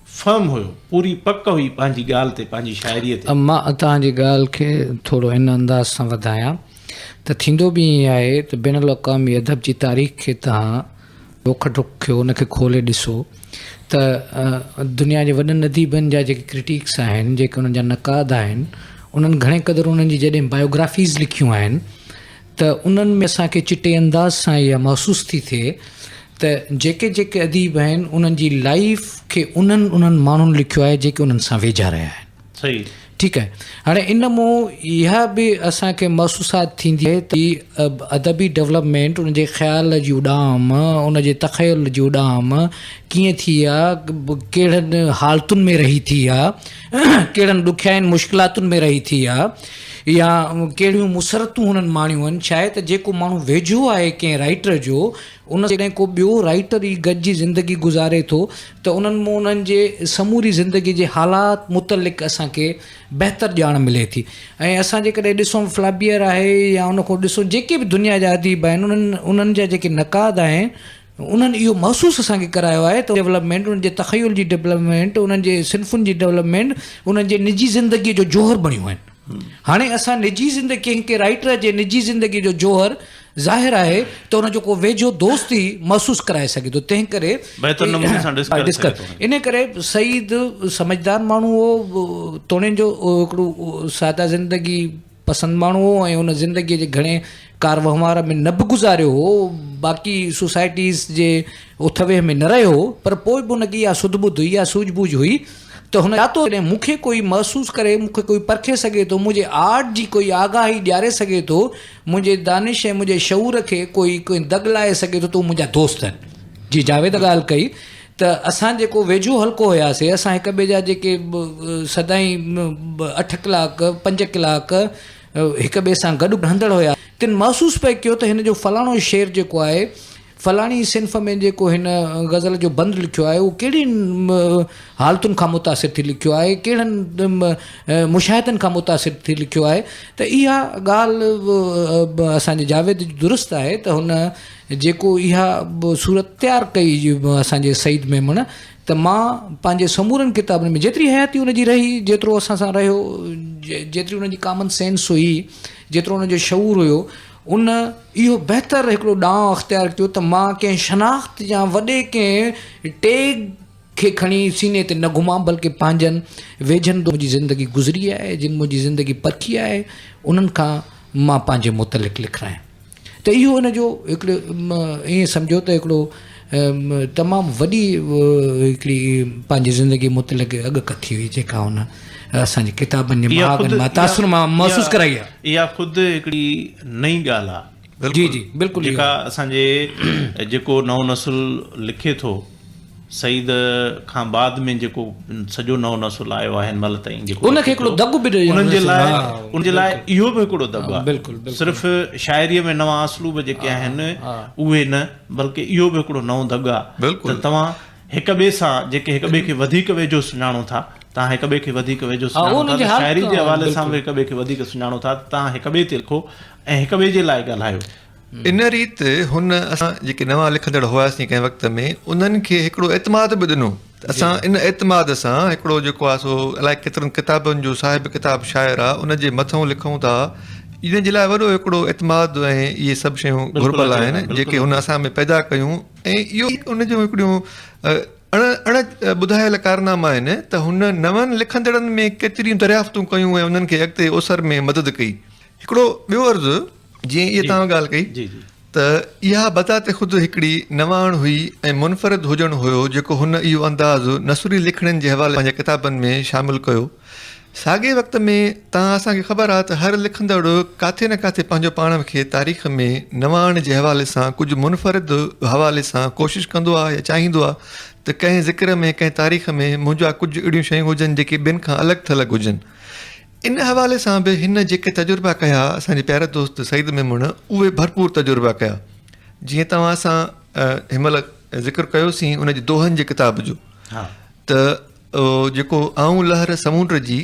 फर्म हुयो, पूरी पक हुई पंहिंजी ॻाल्हि ते, पंहिंजी शाइरीअ ते। मां तव्हांजी ॻाल्हि खे थोरो हिन अंदाज़ सां वधायां त थींदो बि ईअं आहे त बैन अल-अक़वामी अदब जी तारीख़ खे तव्हां रोक टोक खे उनखे खोले ॾिसो त दुनिया जे वॾनि अदीबनि जा जेके क्रिटिक्स आहिनि, जेके उन्हनि जा नक़ाद आहिनि, उन्हनि घणे क़दुरु उन्हनि जी जॾहिं बायोग्राफीज़ लिखियूं आहिनि त उन्हनि में असांखे चिटे अंदाज़ सां इहा महसूस थी थिए त जेके जेके अदीब आहिनि उन्हनि जी लाइफ खे उन्हनि माण्हुनि लिखियो आहे जेके उन्हनि सां वेझा रहिया आहिनि। सही, ठीकु आहे। हाणे इन मां इहा बि असांखे महसूसात थींदी आहे त अदबी डेवलपमेंट, उनजे ख़्याल जी उॾाम, उनजे तख़यल जी उॾाम कीअं थी आहे, कहिड़नि हालतुनि में रही थी आहे, कहिड़नि ॾुखियाईनि मुश्किलातुनि में रही थी आहे, या कहिड़ियूं मुसरतूं हुननि माणियूं आहिनि। छा आहे त जेको माण्हू वेझो आहे कंहिं राइटर जो, उन जॾहिं को ॿियो राइटर ई गॾिजी ज़िंदगी गुज़ारे थो त उन्हनि मां उन्हनि जे समूरी ज़िंदगी जे हालात मुतलिक़ असांखे बहितर ॼाण मिले थी। ऐं असां जेकॾहिं ॾिसूं फ्लाबियर आहे या उन खां ॾिसूं जेके बि दुनिया जा अदीब आहिनि, उन्हनि जा जेके नक़ाद आहिनि, उन्हनि इहो महसूसु असांखे करायो आहे त डेवलपमेंट, उन्हनि जे तख़युल जी डेवलपमेंट, उन्हनि जे सिन्फ़ुनि जी डेवलपमेंट, उन्हनि जे निजी ज़िंदगीअ जो जोहर बणियूं आहिनि। हाणे असां निजी ज़िंदगी, कंहिं राइटर जे निजी ज़िंदगी जो जोहर ज़ाहिर आहे त उनजो को वेझो दोस्त ई महसूसु कराए सघे थो। तंहिं करे इन करे सईद समझदार माण्हू हो, तोड़े जो हिकिड़ो सादा ज़िंदगी पसंदि माण्हू हो ऐं उन ज़िंदगीअ जे घणे कार वहिंवार में न बि गुज़ारियो हो, बाक़ी सोसाइटीज़ जे उथवेह में न रहियो हो, पर पोइ बि उनखे इहा सुध बुध हुई, इहा सूझबूझ हुई त हुन तो मूंखे कोई महसूसु करे, मूंखे कोई परखे सघे थो, मुंहिंजे आर्ट जी कोई आगाही ॾियारे सघे थो, मुंहिंजे दानिश ऐं मुंहिंजे शऊर खे कोई दग लाए सघे थो, त उहे मुंहिंजा दोस्त आहिनि। जी जावेद ॻाल्हि कई त असां जेको वेझो हल्को हुयासीं, असां हिक ॿिए जा जेके सदाईं 8 कलाक 5 कलाक हिक ॿिए सां गॾु रहंदड़ हुया, तिन महसूसु पिए कयो त हिन जो फलाणो शेर जेको आहे, फलाणी सिन्फ़ में जेको हिन ग़ज़ल जो बंदि लिखियो आहे, उहो कहिड़ियुनि हालतुनि खां मुतासिर थी लिखियो आहे, कहिड़नि मुशाहिदनि खां मुतासिर थी लिखियो आहे। त इहा ॻाल्हि असांजे जावेद जी दुरुस्त आहे त हुन जेको इहा सूरत तयारु कई असांजे सईद मेमण, त मां पंहिंजे समूरनि किताबनि में जेतिरी हयाती हुनजी रही, जेतिरो असां सां रहियो, जेतिरी हुनजी कॉमन सेंस हुई, जेतिरो हुनजो शऊर हुयो, उन इहो बहितर हिकिड़ो ॾांहुं अख़्तियार कयो त मां कंहिं शनाख़्त या वॾे कंहिं टेग खे खणी सीने ते न घुमां, बल्कि पंहिंजनि वेझनि मुंहिंजी ज़िंदगी गुज़री आहे, जिन मुंहिंजी ज़िंदगी परखी आहे, उन्हनि खां मां पंहिंजे मुतलिक़ लिखायां। त इहो इन जो हिकिड़ो ईअं सम्झो त हिकिड़ो तमामु वॾी हिकिड़ी पंहिंजी ज़िंदगी मुतलिक़ अॻकथी हुई जेका हुन असांजी किताबनि जे महागनि मां तासुर मां महसूसु कराई आहे। इहा ख़ुदि हिकिड़ी नई ॻाल्हि आहे। जी जी बिल्कुलु। जेका असांजे जेको नओं नसुल लिखे थो, सईद खां बाद में जेको सॼो नओं नसुल आयो आहे हिन महिल ताईं, जेको उनखे हिकिड़ो दॻु बि ॾियो, उनजे लाइ इहो बि हिकिड़ो दॻु आहे। बिल्कुलु। सिर्फ़ु शाइरीअ में नवां असलूब जेके आहिनि उहे न, बल्कि इहो बि हिकिड़ो नओं दॻु आहे त तव्हां हिक ॿिए सां जेके हिक ॿिए खे वधीक वेझो सुञाणो था, तव्हां हिक ॿिए खे वधीक वेझो सुञाणो था, शाइरी जे हवाले सां बि हिक ॿिए खे वधीक सुञाणो था, तव्हां हिक ॿिए ते लिखो ऐं हिक ॿिए जे लाइ ॻाल्हायो। इन रीति हुन असां जेके नवां लिखंदड़ हुआसीं कंहिं वक़्त में, उन्हनि खे हिकिड़ो एतमाद बि ॾिनो। असां इन एतमाद सां हिकिड़ो जेको आहे सो अलाए केतिरनि किताबनि जो साहिब किताब शाइर आहे, उनजे मथां लिखूं था, इन जे लाइ वॾो हिकिड़ो एतमाद ऐं इहे सभु शयूं घुरिबल आहिनि जेके हुन असां में पैदा कयूं। ऐं इहो उनजूं हिकिड़ियूं अण ॿुधायल कारनामा आहिनि त हुन नवनि लिखंदड़नि में केतिरियूं दरियाफ़्तूं कयूं ऐं उन्हनि खे अॻिते ओसर में मदद कई। हिकिड़ो ॿियो अर्ज़ु जीअं इहा तव्हां ॻाल्हि कई त इहा बताते ख़ुदि हिकिड़ी नवाण हुई ऐं मुनफ़रिद हुजणु हुयो जेको हुन इहो अंदाज़ु नसुरी लिखणनि जे हवाले पंहिंजे किताबनि में शामिलु कयो। साॻे वक़्त में तव्हां असांखे ख़बर आहे त हर लिखंदड़ किथे न किथे पंहिंजो पाण खे तारीख़ में नवाण जे हवाले सां कुझु मुनफ़रिद हवाले सां कोशिशि कंदो आहे या चाहींदो आहे त कंहिं ज़िक्र में कंहिं तारीख़ में मुंहिंजा कुझु अहिड़ियूं शयूं हुजनि जेके ॿियनि खां अलॻि थलॻि हुजनि। इन हवाले सां बि हिन जेके तजुर्बा कया असांजे प्यारे दोस्त सईद मेमून, उहे भरपूर तजुर्बा कया। जीअं तव्हां असां हिनमहिल ज़िक्र कयोसीं उनजी दोहनि जे किताब जो, त जेको आऊं लहर समुंड जी,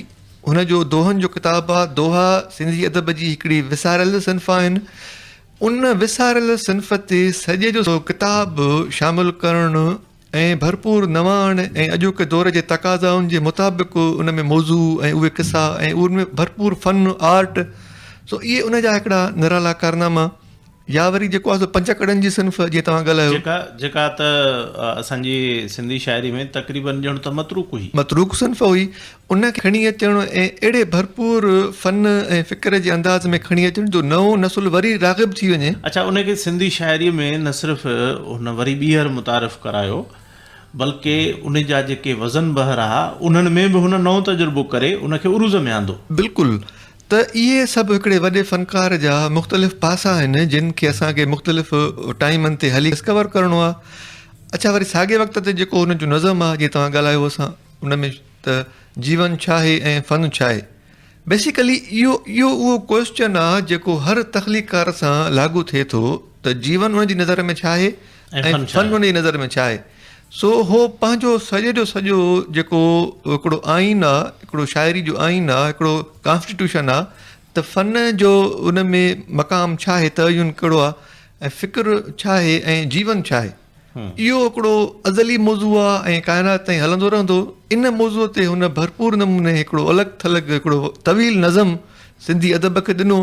हुनजो दोहनि जो किताबु आहे। दोहा सिंधी अदब जी हिकिड़ी विसारियल सिन्फ़ आहिनि। उन विसारियल सिन्फ़ ते सॼे जो किताबु शामिलु करणु ऐं भरपूर नवाण ऐं अॼोके दौर जे तक़ाज़ाउनि जे मुताबिक़ उन में मौज़ू ऐं उहे किसा ऐं उनमें भरपूर फ़न आर्ट, सो इहे उन जा हिकिड़ा निराला कारनामा। या वरी जेको आहे पंज कड़नि जी सिन्फ़ जीअं तव्हां ॻाल्हायो, जेका त असांजी सिंधी शाइरी में तक़रीबन ॼण त मतरूक हुई, मतरूक सिन्फ़ हुई, उनखे खणी अचणु ऐं अहिड़े भरपूर फ़न ऐं फ़िक्र जे अंदाज़ में खणी अचणु जो नओं नसुल वरी राग़िब थी वञे। अच्छा, उनखे सिंधी शाइरीअ में न सिर्फ़ु हुन वरी ॿीहर मुतारिफ़ करायो, बल्कि उन जा जेके वज़न बहर आहे उन्हनि में बि हुन नओं तजुर्बो करे उनखे उरूज़ में आंदो। बिल्कुलु। त इहे सभु हिकिड़े वॾे फ़नकार जा मुख़्तलिफ़ पासा आहिनि जिन खे असांखे मुख़्तलिफ़ टाइमनि ते हली डिस्कवर करिणो आहे। अच्छा, वरी साॻे वक़्त ते जेको हुन जो नज़म आहे जीअं तव्हां ॻाल्हायो असां उन में, त जीवन छा आहे ऐं फ़न छा आहे। बेसिकली इहो उहो क्वेश्चन आहे जेको हर तख़लीकार सां लागू थिए थो त जीवन उन जी नज़र में छा आहे ऐं फ़न उन जी नज़र में छा आहे। सो हो पंहिंजो सॼे जो सॼो जेको हिकिड़ो आइन आहे, हिकिड़ो शाइरी जो आइन आहे, हिकिड़ो कॉन्स्टिट्यूशन आहे, त फ़न जो उन में मक़ाम छा आहे, तयन कहिड़ो आहे ऐं फ़िक्र छा आहे ऐं जीवन छा आहे। इहो हिकिड़ो अज़ली मौज़ू आहे ऐं काइनात ताईं हलंदो रहंदो। इन मौज़ूअ ते हुन भरपूर नमूने हिकिड़ो अलॻि थलॻि हिकिड़ो तवील नज़म सिंधी अदब खे ॾिनो।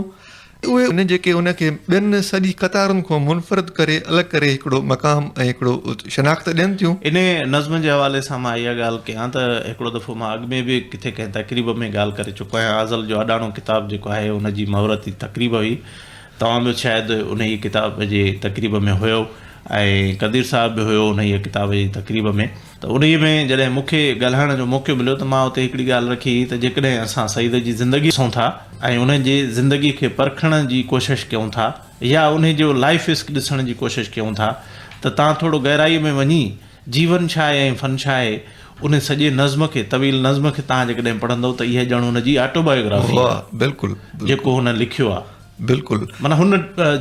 उहे उन जेके उनखे ॿियनि सॼी कतारुनि खां मुनफ़रिद करे अलॻि करे हिकिड़ो मक़ाम ऐं हिकिड़ो शनाख़्त ॾियनि थियूं। इन नज़्म जे हवाले सां मां इहा ॻाल्हि कयां त हिकिड़ो दफ़ो मां अॻु में बि किथे कंहिं तक़रीब में ॻाल्हि करे चुको आहियां। आज़ल जो अॾाणो किताबु जेको आहे उनजी महूरती तक़रीब हुई, तव्हां बि शायदि उन ई किताब जे तक़रीब में हुयो ऐं कदीर साहिब बि हुयो उन ई किताब जी तक़रीब में। त उन में जॾहिं मूंखे ॻाल्हाइण जो मौक़ो मिलियो त मां उते हिकिड़ी ॻाल्हि रखी त जेकॾहिं असां सईद जी ज़िंदगी ॾिसूं था ऐं उन जी ज़िंदगी खे परखण जी कोशिशि कयूं था या उन जो लाइफ रिस्क ॾिसण जी कोशिशि कयूं था, त तव्हां थोरो गहराईअ में वञी जीवन छा आहे ऐं फ़न छा आहे उन सॼे नज़्म खे, तवील नज़्म खे तव्हां जेकॾहिं पढ़ंदव त इहा ॼण हुन जी ऑटोबायोग्राफी आहे। बिल्कुलु जेको हुन लिखियो आहे, बिल्कुलु माना हुन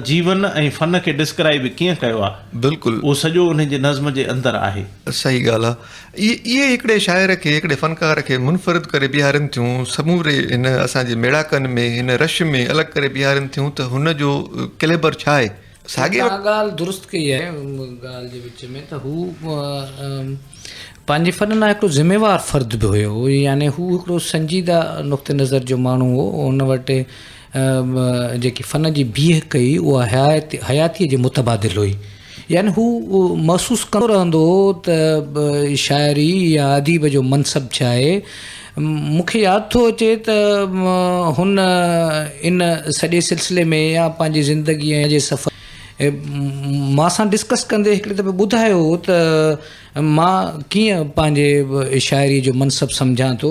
जीवन ऐं फ़न खे डिस्क्राइब कीअं कयो आहे, बिल्कुलु उहो सॼो उन जे नज़्म जे अंदरि आहे। सही ॻाल्हि आहे। इहे हिकिड़े शाइर खे, हिकिड़े फ़नकार खे मुनफ़रिद करे बीहारनि थियूं समूरे हिन असांजे मेड़ाकनि में, हिन रश में अलॻि करे बीहारनि थियूं त हुन जो कैलेबर छा आहे। साॻी ॻाल्हि दुरुस्त कई आहे ॻाल्हि जे विच में, त हू पंहिंजे फ़न लाइ हिकिड़ो ज़िम्मेवार फ़र्द बि हुयो, यानी हू हिकिड़ो संजीदा नुक़्ते नज़र जो माण्हू हो। हुन वटि जेकी फ़न जी बीह कई उहा हयातीअ जे मुतबादिल हुई। यानी हू महसूसु कंदो रहंदो हो त शाइरी या अदीब जो मनसब छा आहे। मूंखे यादि थो अचे त हुन इन सॼे सिलसिले में या पंहिंजी ज़िंदगीअ जे सफ़र मां सां डिस्कस कंदे हिकिड़े दफ़े ॿुधायो त मां कीअं पंहिंजे शाइरी जो मनसब सम्झां थो।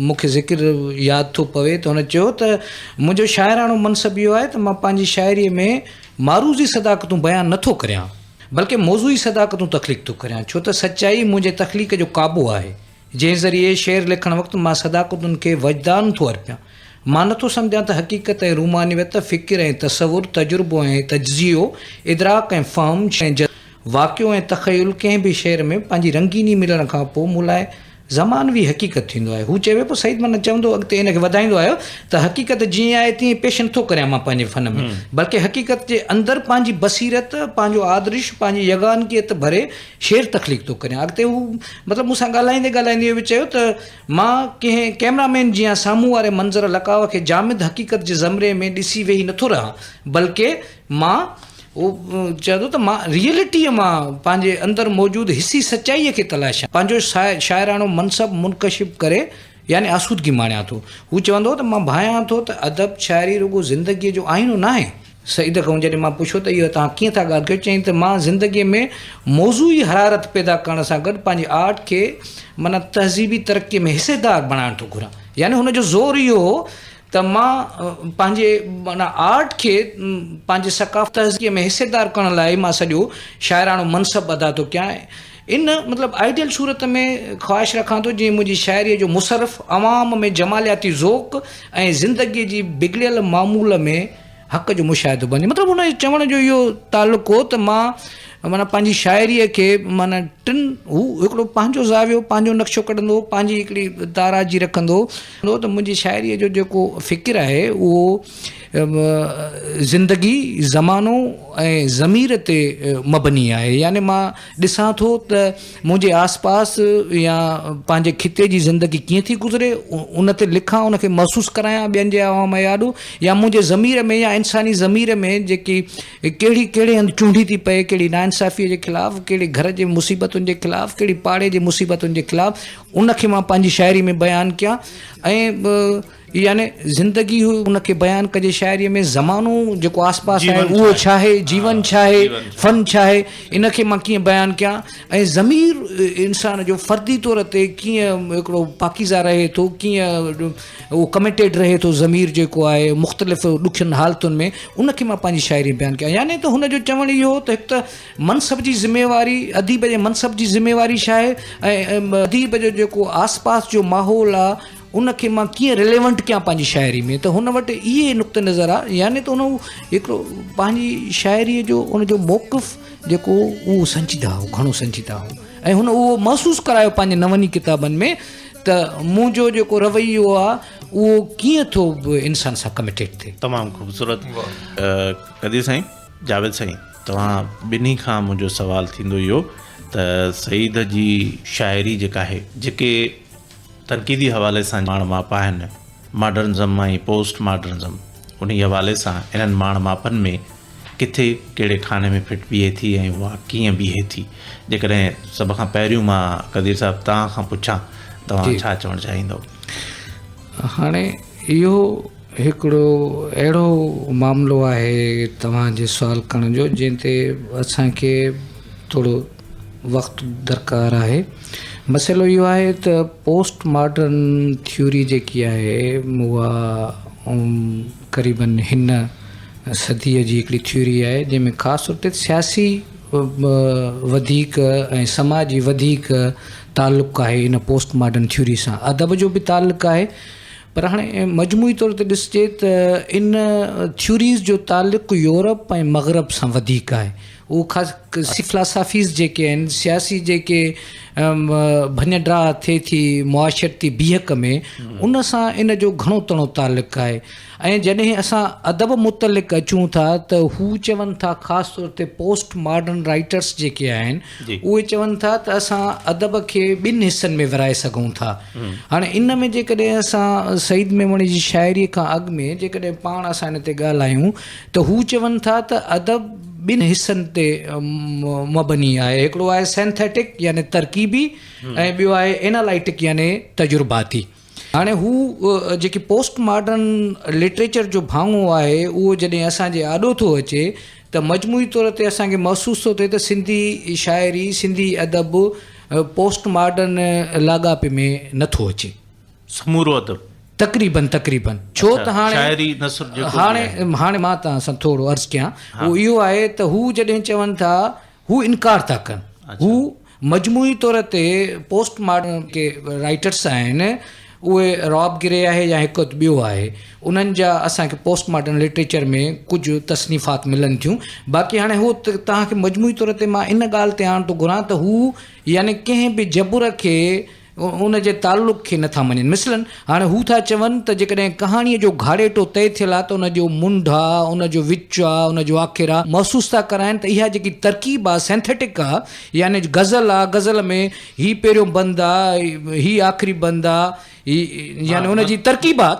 मूंखे ज़िक्र यादि थो पवे त हुन चयो त मुंहिंजो शाइराणो मनसब इहो आहे त मां पंहिंजी शाइरीअ में मारूज़ी सदाकतूं बयानु नथो करियां, बल्कि मौज़ूई सदाकतूं तख़लीक़ थो करियां, छो त सचाई मुंहिंजे तख़लीक़ जो क़ाबू आहे, जंहिं ज़रिए शेर लिखण वक़्तु मां सदाकतुनि खे वजदान थो अर्पियां। मां नथो सम्झां त हक़ीक़त ऐं रूमानियत, फ़िक्र ऐं तसवुर, तजुर्बो ऐं तज्ज़ियो, इदराक ऐं फ़हम ऐं वाक़ियो ऐं तख़युल कंहिं बि शेर में पंहिंजी रंगीनी मिलण खां पोइ मूं लाइ ज़मानवी हक़ीक़त थींदो आहे। हू चवे पियो सईद मन चवंदो अॻिते हिनखे वधाईंदो आयो त हक़ीक़त जीअं आहे तीअं पेश नथो करियां मां पंहिंजे फ़न में, बल्कि हक़ीक़त जे अंदरि पंहिंजी बसीरत, पंहिंजो आदर्श, पंहिंजी यगानगियत भरे शेर तख़लीक़ थो करियां। अॻिते हू मतिलबु मूंसां ॻाल्हाईंदे ॻाल्हाईंदे इहो बि चयो त मां कंहिं कैमरामैन जीअं साम्हूं वारे मंज़र लकाव खे जामिद हक़ीक़त जे ज़मरे में ॾिसी वेही नथो रहां, बल्कि मां उहो चए थो त मां रियलिटीअ मां पंहिंजे अंदरि मौजूदु हिसी सचाईअ खे तलाशां, पंहिंजो शाइराणो मनसब मुनकशिब करे यानी आसूदगी माणियां थो। हू चवंदो त मां भायां थो त अदब शाइरी रुगो ज़िंदगीअ जो आईनो न आहे। सईद खां जॾहिं मां पुछियो त इहो तव्हां कीअं था ॻाल्हि कयो, चईं त मां ज़िंदगीअ में मौज़ूई हरारत पैदा करण सां गॾु पंहिंजी आर्ट खे माना तहज़ीबी तरक़ीअ में हिसेदार बणाइण थो घुरां। यानी हुनजो ज़ोर इहो हो त मां पंहिंजे माना आर्ट खे पंहिंजे सक़ाफ़त तहज़ीब में हिसेदार करण लाइ मां सॼो शाइराणो मनसब अदा थो कयां। इन मतिलबु आइडियल सूरत में ख़्वाहिश रखां थो जीअं मुंहिंजी शाइरीअ जो मुसरफ़ अवाम में जमालियाती ज़ोक़ ऐं ज़िंदगीअ जी बिगड़ियल मामूल में हक़ जो मुशाहिदो बने। मतिलबु हुन चवण जो इहो तालुक़ु हो त मां माना पंहिंजी शाइरीअ खे माना हू हिकिड़ो पंहिंजो ज़ावियो, पंहिंजो नक्शो कढंदो, पंहिंजी हिकिड़ी ताराजी रखंदो त मुंहिंजी शाइरीअ जो जेको फ़िक्र आहे उहो ज़िंदगी, ज़मानो ऐं ज़मीर ते मबनी आहे। यानी मां ॾिसां थो त मुंहिंजे आस पास या पंहिंजे खिते जी ज़िंदगी कीअं थी गुज़रे, उन ते लिखां, उनखे महसूसु करायां ॿियनि जे आवाम याॾो, या मुंहिंजे ज़मीर में या इंसानी ज़मीर में जेकी कहिड़े हंधि चूंडी थी पए, कहिड़ी नाइंसाफ़ीअ जे ख़िलाफ़ु, कहिड़ी घर जे मुसीबतुनि जे ख़िलाफ़ु, कहिड़ी पाड़े जे मुसीबतुनि जे ख़िलाफ़ु, उनखे मां पंहिंजी शाइरी में बयानु कयां। ऐं यानी ज़िंदगी उनखे बयानु कजे शाइरीअ में, ज़मानो जेको आस पास आहे उहो छा आहे, जीवन छा आहे, फ़न छा आहे, इनखे मां कीअं बयानु कयां। ऐं ज़मीर इंसान जो फ़र्दी तौर ते कीअं हिकिड़ो पाकीज़ा रहे थो, कीअं उहो कमिटेड रहे थो ज़मीर जेको आहे मुख़्तलिफ़ ॾुखियुनि हालतुनि में, उनखे मां पंहिंजी शाइरी बयानु कयां। यानी त हुनजो चवणु इहो त हिकु त मनसब जी ज़िमेवारी, अदीब जे मनसब जी ज़िमेवारी छा आहे, ऐं अदीब जो जेको आस पास जो माहौल आहे उनखे मां कीअं रिलेवेंट कयां पंहिंजी शाइरी में। त हुन वटि इहे नुक़्ते नज़र आहे। यानी त उन हिकिड़ो पंहिंजी शाइरीअ जो उनजो मौक़िफ़ जेको उहो संजीदा हो, घणो संजीदा हो, ऐं हुन उहो महसूसु करायो पंहिंजे नवनी किताबनि में त मुंहिंजो जेको रवैयो आहे उहो कीअं थो इंसान सां कमिटेड थिए। तमामु ख़ूबसूरत। कदीर साईं, जावेद साईं, तव्हां ॿिन्ही खां मुंहिंजो सुवालु थींदो इहो त सईद जी शाइरी जेका आहे, जेके तनक़ीदी हवाले सां माण माप आहिनि, मॉडर्निज़म ऐं पोस्ट मॉडर्निज़म, उन हवाले सां इन्हनि माण मापनि में किथे कहिड़े खाने में फिट बीहे थी ऐं उहा कीअं बीहे थी। जेकॾहिं सभ खां पहिरियों मां कदीर साहिबु तव्हां खां पुछां, तव्हां छा चवणु चाहींदव? हाणे इहो हिकिड़ो अहिड़ो मामिलो आहे तव्हांजे सुवाल करण जो जंहिं ते असांखे थोरो वक़्तु दरकार आहे। मसइलो इहो आहे त पोस्ट मॉडर्न थ्योरी जेकी आहे उहा क़रीबन हिन सदीअ जी हिकिड़ी थ्योरी आहे जंहिंमें ख़ासि तौर ते सियासी वधीक ऐं समाजी वधीक तालुक़ु आहे इन पोस्ट मॉडर्न थ्योरी सां। अदब जो बि तालुक़ु आहे, पर हाणे मजमूई तौर ते ॾिसजे त इन थ्योरीज़ जो तालुक़ु यूरोप ऐं मग़रब सां वधीक आहे। उहो ख़ासि फ़िलासफ़ीज़ जेके आहिनि, सियासी जेके भञड्रा थिए थी मुआशरती बीहक में, उन सां इन जो घणो तणो तालुक़ु आहे। ऐं जॾहिं असां अदब मुतलिक़ अचूं था त हू चवनि था, ख़ासि तौर ते पोस्ट मॉडर्न राइटर्स जेके आहिनि उहे चवनि था त असां अदब खे ॿिनि हिसनि में विराए सघूं था। हाणे इन में जेकॾहिं असां सईद मेमणी जी शाइरीअ खां अॻु में जेकॾहिं पाण असां हिन ते ॻाल्हायूं त हू चवनि था त अदब ॿिनि हिसनि ते मबनी आहे। हिकिड़ो आहे सिंथेटिक यानी तरकीबी, ऐं ॿियो आहे एनालाइटिक यानी तजुर्बाती। हाणे हू जेकी पोस्ट मॉडर्न लिटरेचर जो भाङो आहे उहो जॾहिं असांजे आॾो थो अचे त मजमूई तौर ते असांखे महसूसु थो थिए त सिंधी शाइरी, सिंधी अदब पोस्ट मॉडर्न लाॻापे में नथो अचे, समूरो अदब तक़रीबन छो त हाणे मां तव्हां सां थोरो अर्ज़ु कयां, उहो इहो आहे त हू जॾहिं चवनि था हू इनकार था कनि। हू मजमूई तौर ते पोस्ट मॉडर्न के राइटर्स आहिनि, उहे रॉब गिरे आहे या हिकु ॿियो आहे, उन्हनि जा असांखे पोस्ट मॉडर्न लिटरेचर में कुझु तसनीफ़ात मिलनि थियूं। बाक़ी हाणे हू तव्हांखे मजमूई तौर ते मां इन ॻाल्हि ते आणण थो घुरां त हू यानी कंहिं बि जबुर खे, उन जे तालुक़ खे नथा मञनि। मिसलन हाणे हू था चवनि त जेकॾहिं कहाणीअ जो घाड़ेटो तय थियल आहे त उन जो मुंड आहे, उन जो विच आहे, उन जो आख़िर आहे, महसूसु था कराइनि त इहा जेकी तरकीब आहे सिंथेटिक आहे, यानी गज़ल आहे, गज़ल में हीउ पहिरियों बंदि आहे, हीउ आख़िरी बंदि आहे, यानी उनजी तरकीब आहे,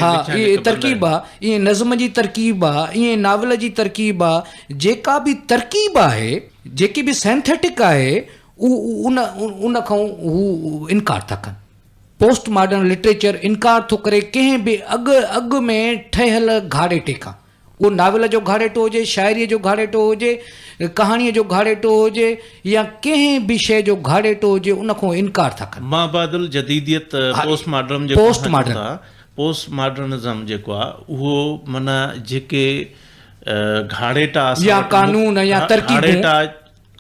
हा इहे तरकीब आहे, ईअं नज़म जी तरकीब आहे, ईअं नावल जी तरकीब आहे। जेका बि तरकीब आहे, जेकी बि सिंथेटिक आहे, उन खां हू इनकार था कनि। पोस्ट मॉडर्न लिटरेचर इनकार थो करे कंहिं बि अॻु में ठहियल घाड़ेटे खां। उहो नावल जो घाड़ेटो हुजे, शाइरीअ जो घाड़ेटो हुजे, कहाणीअ जो घाड़ेटो हुजे, या कंहिं बि शइ जो घाड़ेटो हुजे, उन खां इनकार था कनि। माबादुल जदीदियत पोस्ट मॉडर्निज़म जेको आहे उहो माना जेके घाड़ेटा या कानून या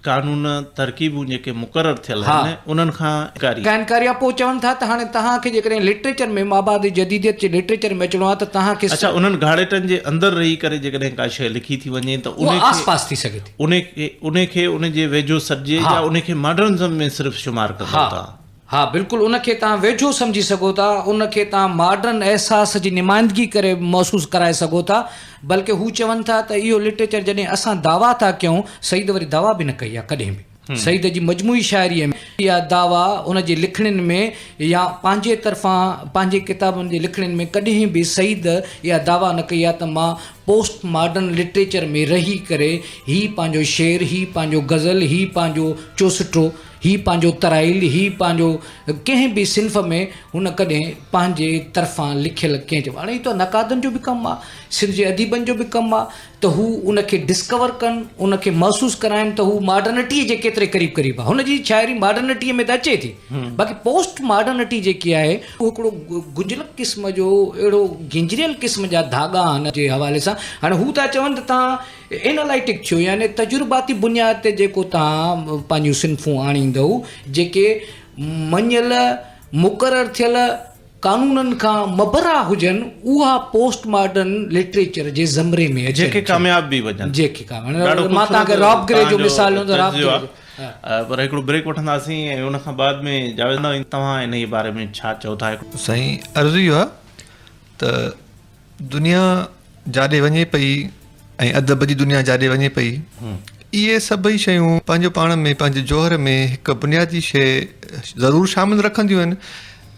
कानून तरकीबूं जेके मुक़ररु थियल आहिनि उन्हनि खां इनकारी पोइ चवनि था त हाणे तव्हांखे जेकॾहिं लिटरेचर में माबाद जदीदियत जे लिटरेचर में अचिणो आहे त तव्हांखे अच्छा उन्हनि घाड़ेटनि जे अंदरि रही करे जेकॾहिं का शइ लिखी थी वञे त आसपास थी सघे थी, उनखे उनजे वेझो सॾिजे या उनखे मॉडर्निज़म में सिर्फ़ु शुमार कंदा था। हा बिल्कुलु, उनखे तव्हां वेझो सम्झी सघो था, उनखे तव्हां मॉडर्न अहसास जी नुमाइंदगी करे महसूसु कराए सघो था। बल्कि हू चवनि था त इहो लिटरेचर जॾहिं असां दावा था कयूं, सईद वरी दावा बि न कई आहे कॾहिं बि। सईद जी मजमूई शाइरीअ में इहा दावा उन जे लिखणियुनि में या पंहिंजे तरफ़ां पंहिंजे किताबनि जे लिखणियुनि में कॾहिं बि सईद इहा दावा न कई आहे त मां पोस्ट मॉडर्न लिटरेचर में रही करे हीउ पंहिंजो शेर, हीउ पंहिंजो गज़ल, हीउ पंहिंजो चोसटो, हीउ पंहिंजो तराइल, हीउ पंहिंजो कंहिं बि सिंफ़ में हुन कॾहिं पंहिंजे तरफ़ां लिखियल कंहिं चयो। हाणे त नक़ादनि जो बि कमु आहे, सिंध जे अदीबनि जो बि कमु आहे त हू उनखे डिस्कवर कनि, उनखे महसूसु कराइनि त हू मॉडर्निटीअ जे केतिरे क़रीब आहे। हुनजी शाइरी मॉडर्निटीअ में त अचे थी, बाक़ी पोस्ट मॉडर्निटी जेकी आहे उहो हिकिड़ो गुंजलक क़िस्म जो, अहिड़ो गिंजरियल क़िस्म जा धागा आहिनि जे हवाले सां। हाणे हू था चवनि त तव्हां एनालाइटिक थियो, यानी तजुर्बाती बुनियाद ते जेको तव्हां पंहिंजूं सिन्फ़ूं आणींदव, जेके मञियल मुक़ररु थियल कानूननि खां मबरा हुजनि, उहा पोस्ट मॉडर्न लिटरेचर जे ज़मरे में जेके कामयाब बि वञनि, जेके मां तव्हांखे रॉब ग्रे जो मिसाल पर हिकिड़ो ब्रेक वठंदासीं ऐं उन खां बाद में जावेद तव्हां इन जे बारे में छा चओ था? साईं अर्ज़ु इहो आहे त दुनिया जाॾे वञे पई ऐं अदब जी दुनिया जाॾे वञे पई, इहे सभई शयूं पंहिंजो पाण में पंहिंजे जौहर में हिकु बुनियादी शइ ज़रूरु शामिलु रखंदियूं आहिनि,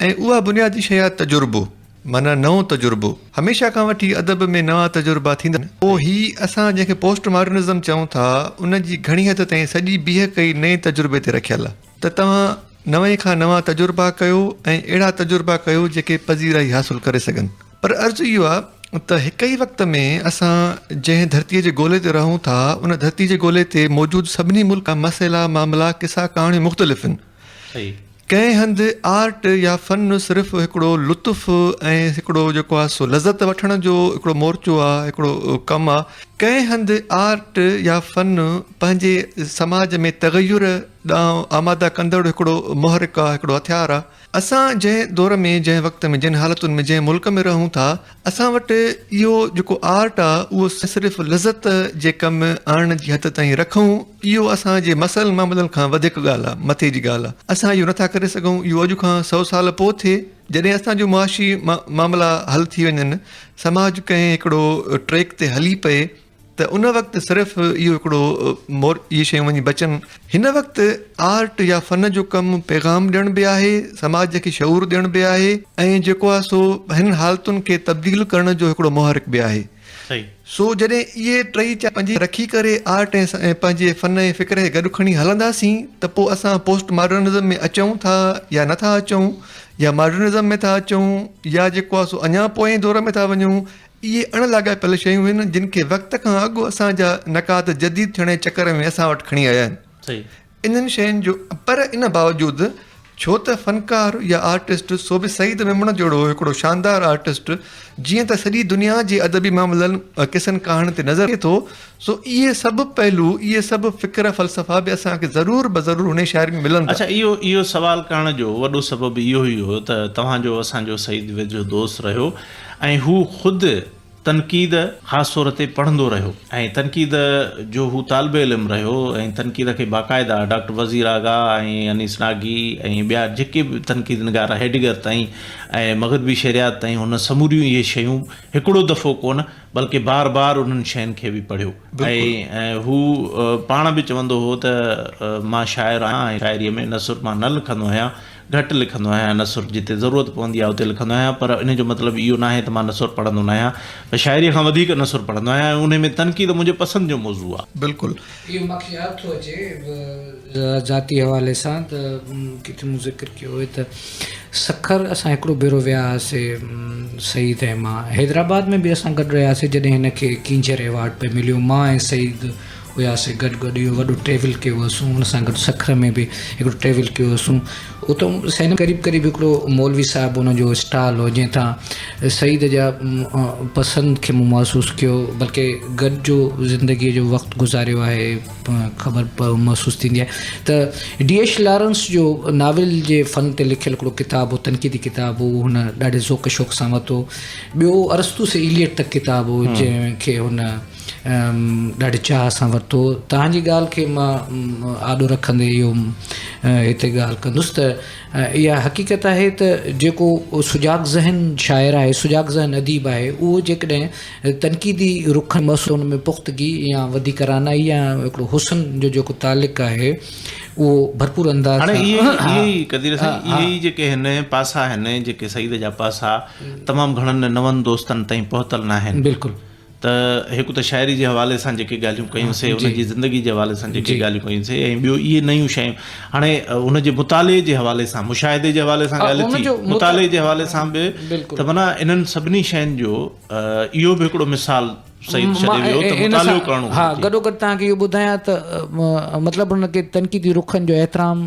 ऐं उहा बुनियादी शइ आहे तजुर्बो, माना नओं तजुर्बो। हमेशह खां वठी अदब में नवां तजुर्बा थींदा आहिनि। पोइ हीअ असां जंहिंखे पोस्ट मॉडर्निज़म चऊं था, उन जी घणी हद ताईं सॼी बीह कई नए तजुर्बे ते रखियल आहे त तव्हां नवे खां नवां तजुर्बा कयो ऐं अहिड़ा तजुर्बा कयो जेके पज़ीराई हासिलु करे सघनि। पर अर्ज़ु इहो आहे त हिक ई वक़्त में असां जंहिं धरतीअ जे ॻोल्हे ते रहूं था, उन धरती जे ॻोल्हे ते मौजूदु सभिनी मुल्क मसइला, मामला, किसा, कहाणियूं मुख़्तलिफ़ आहिनि। कंहिं हंधि आर्ट या फ़न सिर्फ़ु हिकिड़ो लुत्फ़ ऐं हिकिड़ो जेको आहे सो लज़त वठण जो हिकिड़ो मोर्चो आहे, हिकिड़ो कमु आहे। कंहिं हंधि आर्ट या फ़न पंहिंजे समाज में तग़युर ॾांहुं आमादा कंदड़ हिकिड़ो मुहरिक आहे, हिकिड़ो हथियार आहे। असां जंहिं दौर में, जंहिं वक़्त में, जिन हालतुनि में, जंहिं मुल्क में रहूं था, असां वटि इहो जेको आर्ट आहे उहो सिर्फ़ु लज़त जे कमु आणण जी हद ताईं रखूं, इहो असांजे मसइलनि मामलनि खां वधीक ॻाल्हि आहे, मथे जी ॻाल्हि आहे। असां इहो नथा करे सघूं, इहो अॼु खां 100 साल पोइ थिए, जॾहिं असांजो मुआशी मामला हल थी वञनि, समाज कंहिं हिकिड़ो ट्रैक ते हली पए, त उन वक़्तु सिर्फ़ु इहो हिकिड़ो इहे शयूं वञी बचनि। हिन वक़्तु आर्ट या फ़न जो कमु पैगाम ॾियण बि आहे, समाज खे शऊर ॾियण बि आहे, ऐं जेको आहे सो हिन हालतुनि खे तब्दील करण जो हिकिड़ो मुहरिक बि आहे। सो जॾहिं इहे टई पंहिंजी रखी करे आर्ट ऐं पंहिंजे फ़न ऐं फ़िक्र खे गॾु खणी हलंदासीं, त पोइ असां पोस्ट मॉडर्निज़म में अचूं था या नथा अचूं, या मॉडर्निज़म में था अचूं, या जेको आहे सो अञा पोएं दौर में था वञूं, इहे अणलाॻापियल शयूं आहिनि जिन खे वक़्त खां अॻु असांजा नकात जदीद थियण जे चकर में असां वटि खणी आया आहिनि। इन्हनि शयुनि जो पर इन बावजूदि छो त फ़नकार या आर्टिस्ट, सो बि सईद मेमण जहिड़ो हिकिड़ो शानदार आर्टिस्ट, जीअं त सॼी दुनिया जे अदबी मामलनि, किसनि कहाणियुनि ते नज़र अचे थो, सो इहे सभु पहलू, इहे सभु फ़िक्र फ़लसफ़ा बि असांखे ज़रूरु ज़रूरु हुन शाइरी में मिलंदा। अच्छा, इहो सवाल करण जो वॾो सबबु इहो ई हो त तव्हांजो असांजो सईद वेझो दोस्त रहियो, ऐं हू ख़ुदि तनक़ीद ख़ासि तौर ते पढ़ंदो रहियो, ऐं तनक़ीद जो हू तालिब इल्मु रहियो, ऐं तनक़ीद खे बाक़ाइदा डॉक्टर वज़ीर आगा ऐं अनीस नागी ऐं ॿिया जेके बि तनक़ीद निगार, हेडगर ताईं ऐं मग़रबी शरियात ताईं, हुन समूरियूं इहे शयूं हिकिड़ो दफ़ो कोन बल्कि बार बार उन्हनि शयुनि खे बि पढ़ियो। ऐं हू पाण बि चवंदो हो त मां शाइर आहियां, ऐं शाइरीअ में नसुर मां न लिखंदो आहियां, घटि लिखंदो आहियां, नसुर जिते ज़रूरत पवंदी आहे उते लिखंदो आहियां, पर इन जो मतिलबु इहो न आहे त मां नसुर पढ़ंदो न आहियां, पर शाइरीअ खां वधीक नसुर पढ़ंदो आहियां, ऐं उन में तनक़ीद मुंहिंजे पसंदि जो मौज़ू आहे। बिल्कुलु इहो मूंखे यादि थो अचे ज़ाती हवाले सां, त किथे मूं ज़िक्र कयो हुयो त सखर असां हिकिड़ो भेरो विया हुआसीं, सईद ऐं मां। हैदराबाद में बि असां गॾु रहियासीं जॾहिं हिनखे किंजर अवॉर्ड पे मिलियो। मां ऐं सईद हुयासीं गॾु इहो वॾो ट्रेवल कयो हुअसीं, हुन सां गॾु सखर में बि हिकिड़ो ट्रेवल कयो हुअसीं। उतां हिन क़रीब क़रीब हिकिड़ो मौलवी साहिबु हुनजो स्टॉल हो, जंहिं तां सईद जा पसंदि खे मूं महसूसु कयो, बल्कि गॾु जो ज़िंदगीअ जो वक़्तु गुज़ारियो आहे, ख़बर महसूसु थींदी आहे। त D.H. लॉरेंस जो नाविल जे फ़न ते लिखियलु हिकिड़ो किताबु हो, तनक़ीदी किताबु हो, हुन ॾाढे ज़ौक़ शौक़ सां वरितो। ॿियो अरस्तू से इलियट तक किताबु हो, जंहिंखे हुन ॾाढे चाह सां वरितो। तव्हांजी ॻाल्हि खे मां आॾो रखंदे इहो हिते ॻाल्हि कंदुसि त इहा हक़ीक़त आहे त जेको सुजाग ज़हन शाइर आहे, सुजाग ज़हन अदीब आहे, उहो जेकॾहिं तनक़ीदी रुख महसूसु हुन में पुख़्तगी या वधीक रानाई या हिकिड़ो हुसन जो जेको तालिक़ आहे उहो भरपूर अंदाज़। हाणे इहे कदीर साईं, इहे जेके हिन पासा आहिनि, जेके सईद जा पासा तमामु घणनि नवनि दोस्तनि ताईं पहुतल न आहिनि। बिल्कुलु। त हिकु त शाइरी जे हवाले सां जेके ॻाल्हियूं कयूंसीं, उनजी ज़िंदगी जे हवाले सां जेके ॻाल्हियूं कयूंसीं, ऐं ॿियो इहे नयूं शयूं हाणे उनजे मुताले जे हवाले सां, मुशाहिदे जे हवाले सां ॻाल्हि थी, मुताले जे हवाले सां बि, त माना इन्हनि सभिनी शयुनि जो इहो बि हिकिड़ो मिसाल सईद छॾे वियो त मुतालो करणो। हा, गॾोगॾु तव्हांखे इहो ॿुधायां त मतिलबु हुनखे तनक़ीदी रुखनि जो एतिराम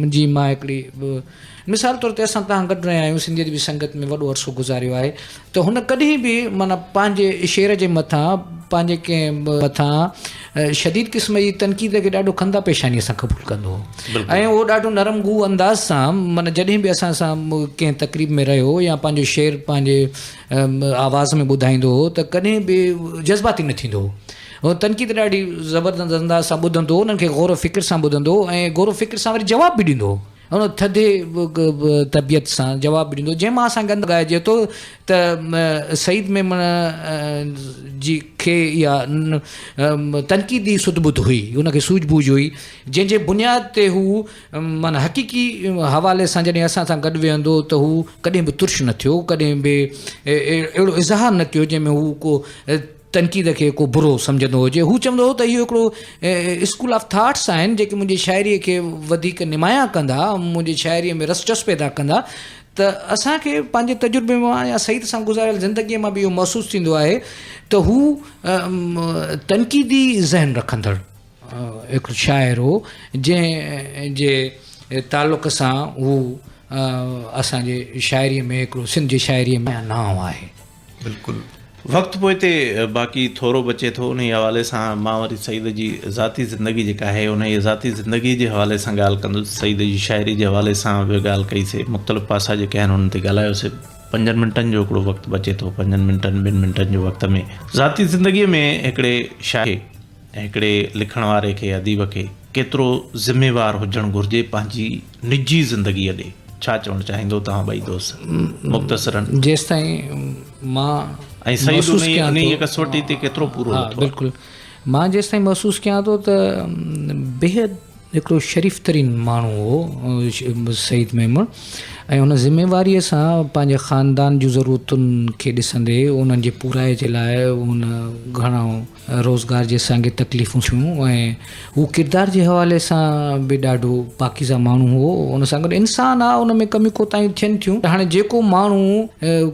जी मां हिकिड़ी मिसाल तौर ते असां तव्हां गॾु रहिया आहियूं, सिंधियत बि संगत में वॾो अरसो गुज़ारियो आहे, त हुन कॾहिं बि माना पंहिंजे शेर जे मथां, पंहिंजे कंहिं मथां शदीद क़िस्म जी तनक़ीद खे ॾाढो खंदा पेशानीअ सां क़बूल कंदो हो, ऐं उहो ॾाढो नरम गू अंदाज़ सां, माना जॾहिं बि असां सां कंहिं तक़रीब में रहियो या पंहिंजो शेर पंहिंजे आवाज़ में ॿुधाईंदो हो, त कॾहिं बि जज़्बाती न थींदो हो। तनक़ीद ॾाढी ज़बरदस्त अंदाज़ सां ॿुधंदो, उन्हनि खे गौर फ़िक्र सां ॿुधंदो, ऐं गौर फ़िक्र सां वरी जवाब बि ॾींदो, हुन थधे तबियत सां जवाबु ॾींदो, जंहिं मां असां गंद ॻाइजे थो त सईद मेमण जी खे इहा तनक़ीदी सुधबुध हुई, हुनखे सूझबूझ हुई, जंहिंजे बुनियाद ते हू माना हक़ीक़ी हवाले सां जॾहिं असां सां गॾु वेहंदो त हू कॾहिं बि तुर्श न थियो, कॾहिं बि अहिड़ो इज़हार न कयो जंहिंमें हू को तनक़ीद खे को बुरो सम्झंदो हुजे। हू चवंदो हो त इहो हिकिड़ो स्कूल ऑफ थाट्स आहिनि जेके मुंहिंजी शाइरीअ खे वधीक निमाया कंदा, मुंहिंजी शाइरीअ में रसचस पैदा कंदा। त असांखे पंहिंजे तजुर्बे मां या सईद सां गुज़ारियल ज़िंदगीअ मां बि इहो महसूसु थींदो आहे त हू तनक़ीदी ज़हन रखंदड़ हिकिड़ो शाइर हो, जंहिंजे तालुक़ सां हू असांजे शाइरीअ में हिकिड़ो सिंध जी शाइरीअ में नाम आहे। बिल्कुलु। वक़्तु पोइ ते बाक़ी थोरो बचे थो उन हवाले सां मां वरी सईद जी ज़ाती ज़िंदगी जेका आहे उन जी ज़ाती ज़िंदगी जे हवाले सां ॻाल्हि कंदुसि सईद जी शाइरी जे हवाले सां बि ॻाल्हि कईसीं मुख़्तलिफ़ पासा जेके आहिनि उन ते ॻाल्हायोसीं 5 मिंटनि जो हिकिड़ो वक़्तु बचे थो 5 मिंटनि 2 मिंटनि जो वक़्त में ज़ाती ज़िंदगीअ में हिकिड़े शाइर ऐं हिकिड़े लिखण वारे खे अदीब खे केतिरो ज़िम्मेवार हुजणु घुरिजे पंहिंजी निजी ज़िंदगीअ ॾे छा चवणु चाहींदो तव्हां ॿई दोस्त मुख़्तसरन जेसि ताईं मां ऐं सईद उन कसोटी ते केतिरो पूरो हा बिल्कुलु मां जेसि ताईं महसूसु कयां थो त बेहद हिकिड़ो शरीफ़ तरीन माण्हू हो सईद मेमण ऐं हुन ज़िम्मेवारीअ सां पंहिंजे ख़ानदान जूं ज़रूरतुनि खे ॾिसंदे उन्हनि जे पूराए जे लाइ हुन घणो रोज़गार जे असांखे तकलीफ़ूं थियूं ऐं हू किरदार जे हवाले सां बि ॾाढो पाकीज़ा माण्हू हो हुन सां गॾु इंसानु आहे उन में कमी कोताहियूं थियनि थियूं हाणे जेको माण्हू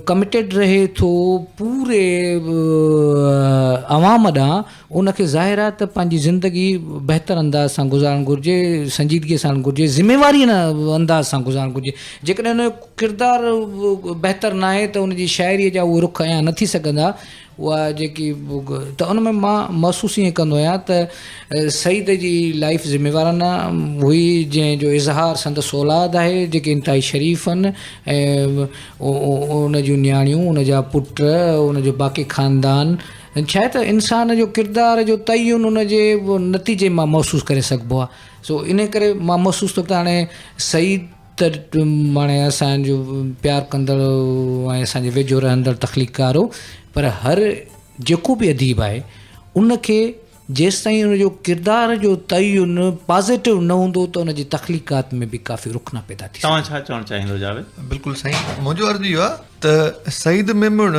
कमिटेड रहे थो पूरे अवाम ॾांहुं उनखे ज़ाहिर आहे त पंहिंजी ज़िंदगी बहितर अंदाज़ सां गुज़ारणु घुरिजे संजीदगीअ सां घुरिजे ज़िम्मेवारी अंदाज़ सां गुज़ारणु घुरिजे जेकॾहिं उन जो किरदारु बहितर न आहे त उनजी शाइरीअ जा उहे रुख अञा न थी सघंदा उहा जेकी त उन में मां महसूसु ईअं कंदो आहियां त सईद जी लाइफ ज़िम्मेवाराना हुई जंहिंजो इज़हार संदसि औलाद आहे जेके इंतिहाई शरीफ़ आहिनि ऐं उन जूं नियाणियूं उन जा पुट उन जो बाक़ी ख़ानदान छा आहे त इंसान जो किरदार जो तयन उन जे नतीजे मां महसूसु करे सघिबो आहे सो इन करे मां महसूसु थो त हाणे सईद त हाणे असांजो प्यारु कंदड़ ऐं असांजे वेझो रहंदड़ तख़लीक़कार हो पर हर जेको बि अदीब आहे उनखे जेसि ताईं उनजो किरदार जो तयन पॉज़िटिव न हूंदो त उनजी तख़लीक़ात में बि काफ़ी रुखना पैदा थी तव्हां छा चवणु चाहींदो जावेद बिल्कुलु साईं मुंहिंजो अर्ज़ु इहो आहे त सईद मेमण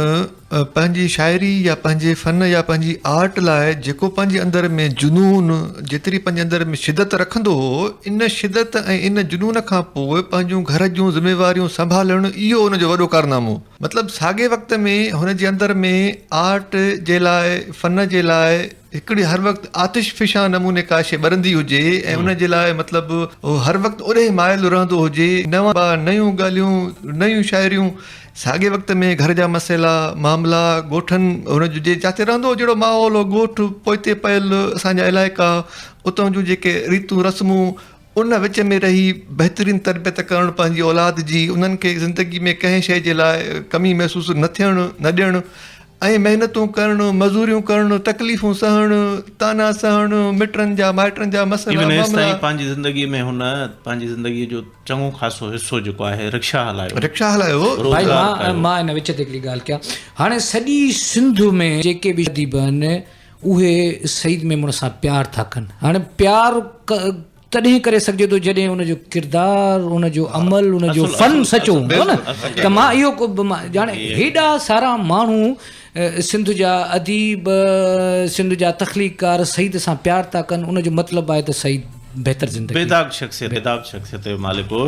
पंहिंजी शाइरी या पंहिंजे फ़न या पंहिंजी आर्ट लाइ जेको पंहिंजे अंदर में जुनून जेतिरी पंहिंजे अंदर में शिदत रखंदो हो इन शिदत ऐं इन जुनून खां पोइ पंहिंजूं घर जूं ज़िम्मेवारियूं संभालणु इहो उनजो वॾो कारनामो मतिलबु साॻे वक़्त में हुनजे अंदर में आर्ट जे लाइ फ़न जे लाइ हिकिड़ी हर वक़्तु आतिश फिशा नमूने का शइ ॿरंदी हुजे ऐं उनजे लाइ मतिलबु हर वक़्तु ओॾे माइल रहंदो हुजे नयूं ॻाल्हियूं नयूं शाइरियूं साॻे वक़्त में घर जा मसइला मामला ॻोठनि हुनजो जे जिते रहंदो जहिड़ो माहौल ॻोठ पोइते पयल असांजा इलाइक़ा उतां जूं जेके रीतूं रस्मूं उन विच में रही बहितरीनु तरबियत करणु पंहिंजी औलाद जी उन्हनि खे ज़िंदगी में कंहिं शइ जे लाइ कमी महसूसु न थियणु न ॾियणु ऐं महिनतूं करणु मज़ूरियूं करणु तकलीफ़ूं सहणु ताना सहणु मिटनि जा माइटनि जा मसइला पंहिंजी ज़िंदगीअ में हुन पंहिंजी ज़िंदगीअ जो चङो ख़ासो हिसो जेको आहे रिक्शा हलायो भाई मां हिन विच ते हिकिड़ी ॻाल्हि कयां हाणे सॼी सिंध में जेके बि अदीब आहिनि उहे सईद मेमण सां प्यारु था कनि हाणे प्यारु तॾहिं करे सघिजे थो जॾहिं उनजो किरदारु उनजो अमल उनजो फ़न सचो हूंदो न त मां इहो ॼाणे हेॾा सारा माण्हू सिंध जा अदीब सिंध जा तख़लीक़कार सईद सां प्यारु था कनि उनजो मतिलबु आहे त सईद बहितर ज़िंदगी बेदाग शख़्सियत जो मालिक हो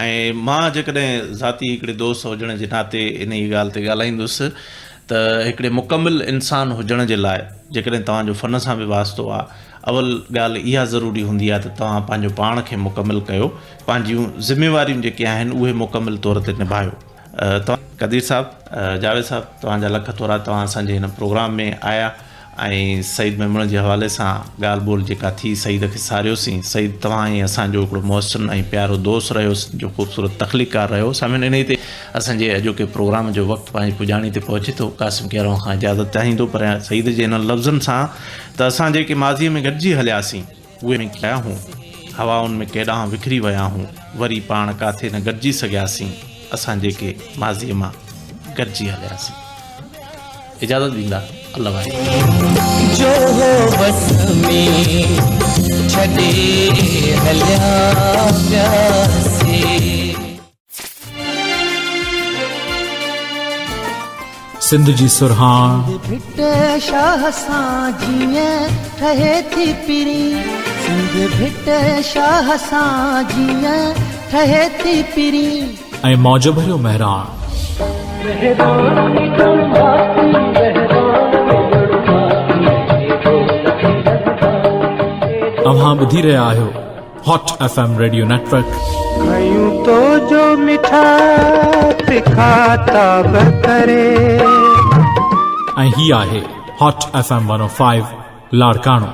ऐं मां जेकॾहिं ज़ाती हिकिड़े दोस्त हुजण जे नाते इन ई ॻाल्हि ते ॻाल्हाईंदुसि त हिकिड़े मुकमिल इंसान हुजण जे लाइ जेकॾहिं तव्हांजो फ़न सां बि वास्तो आहे अवल ॻाल्हि इहा ज़रूरी हूंदी आहे त तव्हां पंहिंजो पाण खे मुकमिल कयो पंहिंजूं ज़िम्मेवारियूं जेके आहिनि उहे मुकमिल तौर ते निभायो तव्हां कदीर साहिबु जावेद साहिबु तव्हांजा लख थोरा तव्हां असांजे हिन प्रोग्राम में आया ऐं सईद मेमण जे हवाले सां ॻाल्हि ॿोल जेका थी सईद खे सारियोसीं सईद तव्हां ऐं असांजो हिकिड़ो मोहसिन ऐं प्यारो दोस्त रहियोसीं जो ख़ूबसूरत तख़लीक़कार रहियो सामिन इन ते असांजे अॼोके प्रोग्राम जो वक़्तु पंहिंजी पुॼाणी ते पहुचे थो क़ासिम केरों खां इजाज़त चाहींदो पर सईद जे हिन लफ़्ज़नि सां त असां जेके माज़ीअ में गॾिजी हलियासीं उहे में कया हूं हवाउनि में केॾांहुं विखरी विया हूं वरी पाण किथे न गॾिजी सघियासीं असां जेके माज़ीअ मां गॾिजी हलियासीं इजाज़त ॾींदा अल्लाह भाई जो हो बस में छॾे हलिया प्यासे सिंध जी सुरहान भिट शाह सां जीअं ठहे थी पिरी सिंध भिट शाह सां जीअं ठहे थी पिरी ऐं मौज भरियो महिरान तव्हां ॿुधी रहिया आहियो हॉट FM रेडियो नेटवर्क खयूं तो जो मिठा तिखा ताब करे ऐं ही आहे hot FM 105 Larkana.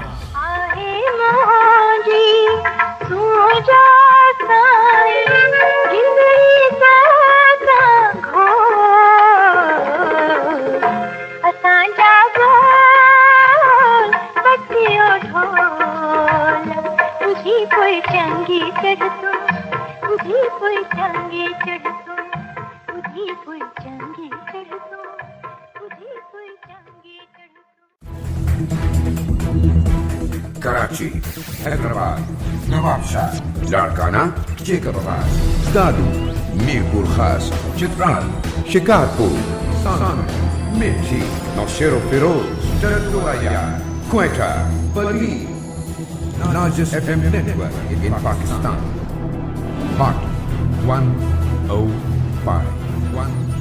Karachi, Hyderabad, Nawabshah, Larkana, Jacobabad, Dadu, Mirpur Khas, Chitral, Shikarpur, San, Mirchi, Nashiro Firoz, Jaduraya, Quetta, Bali, largest FM network in Pakistan. Hot 105.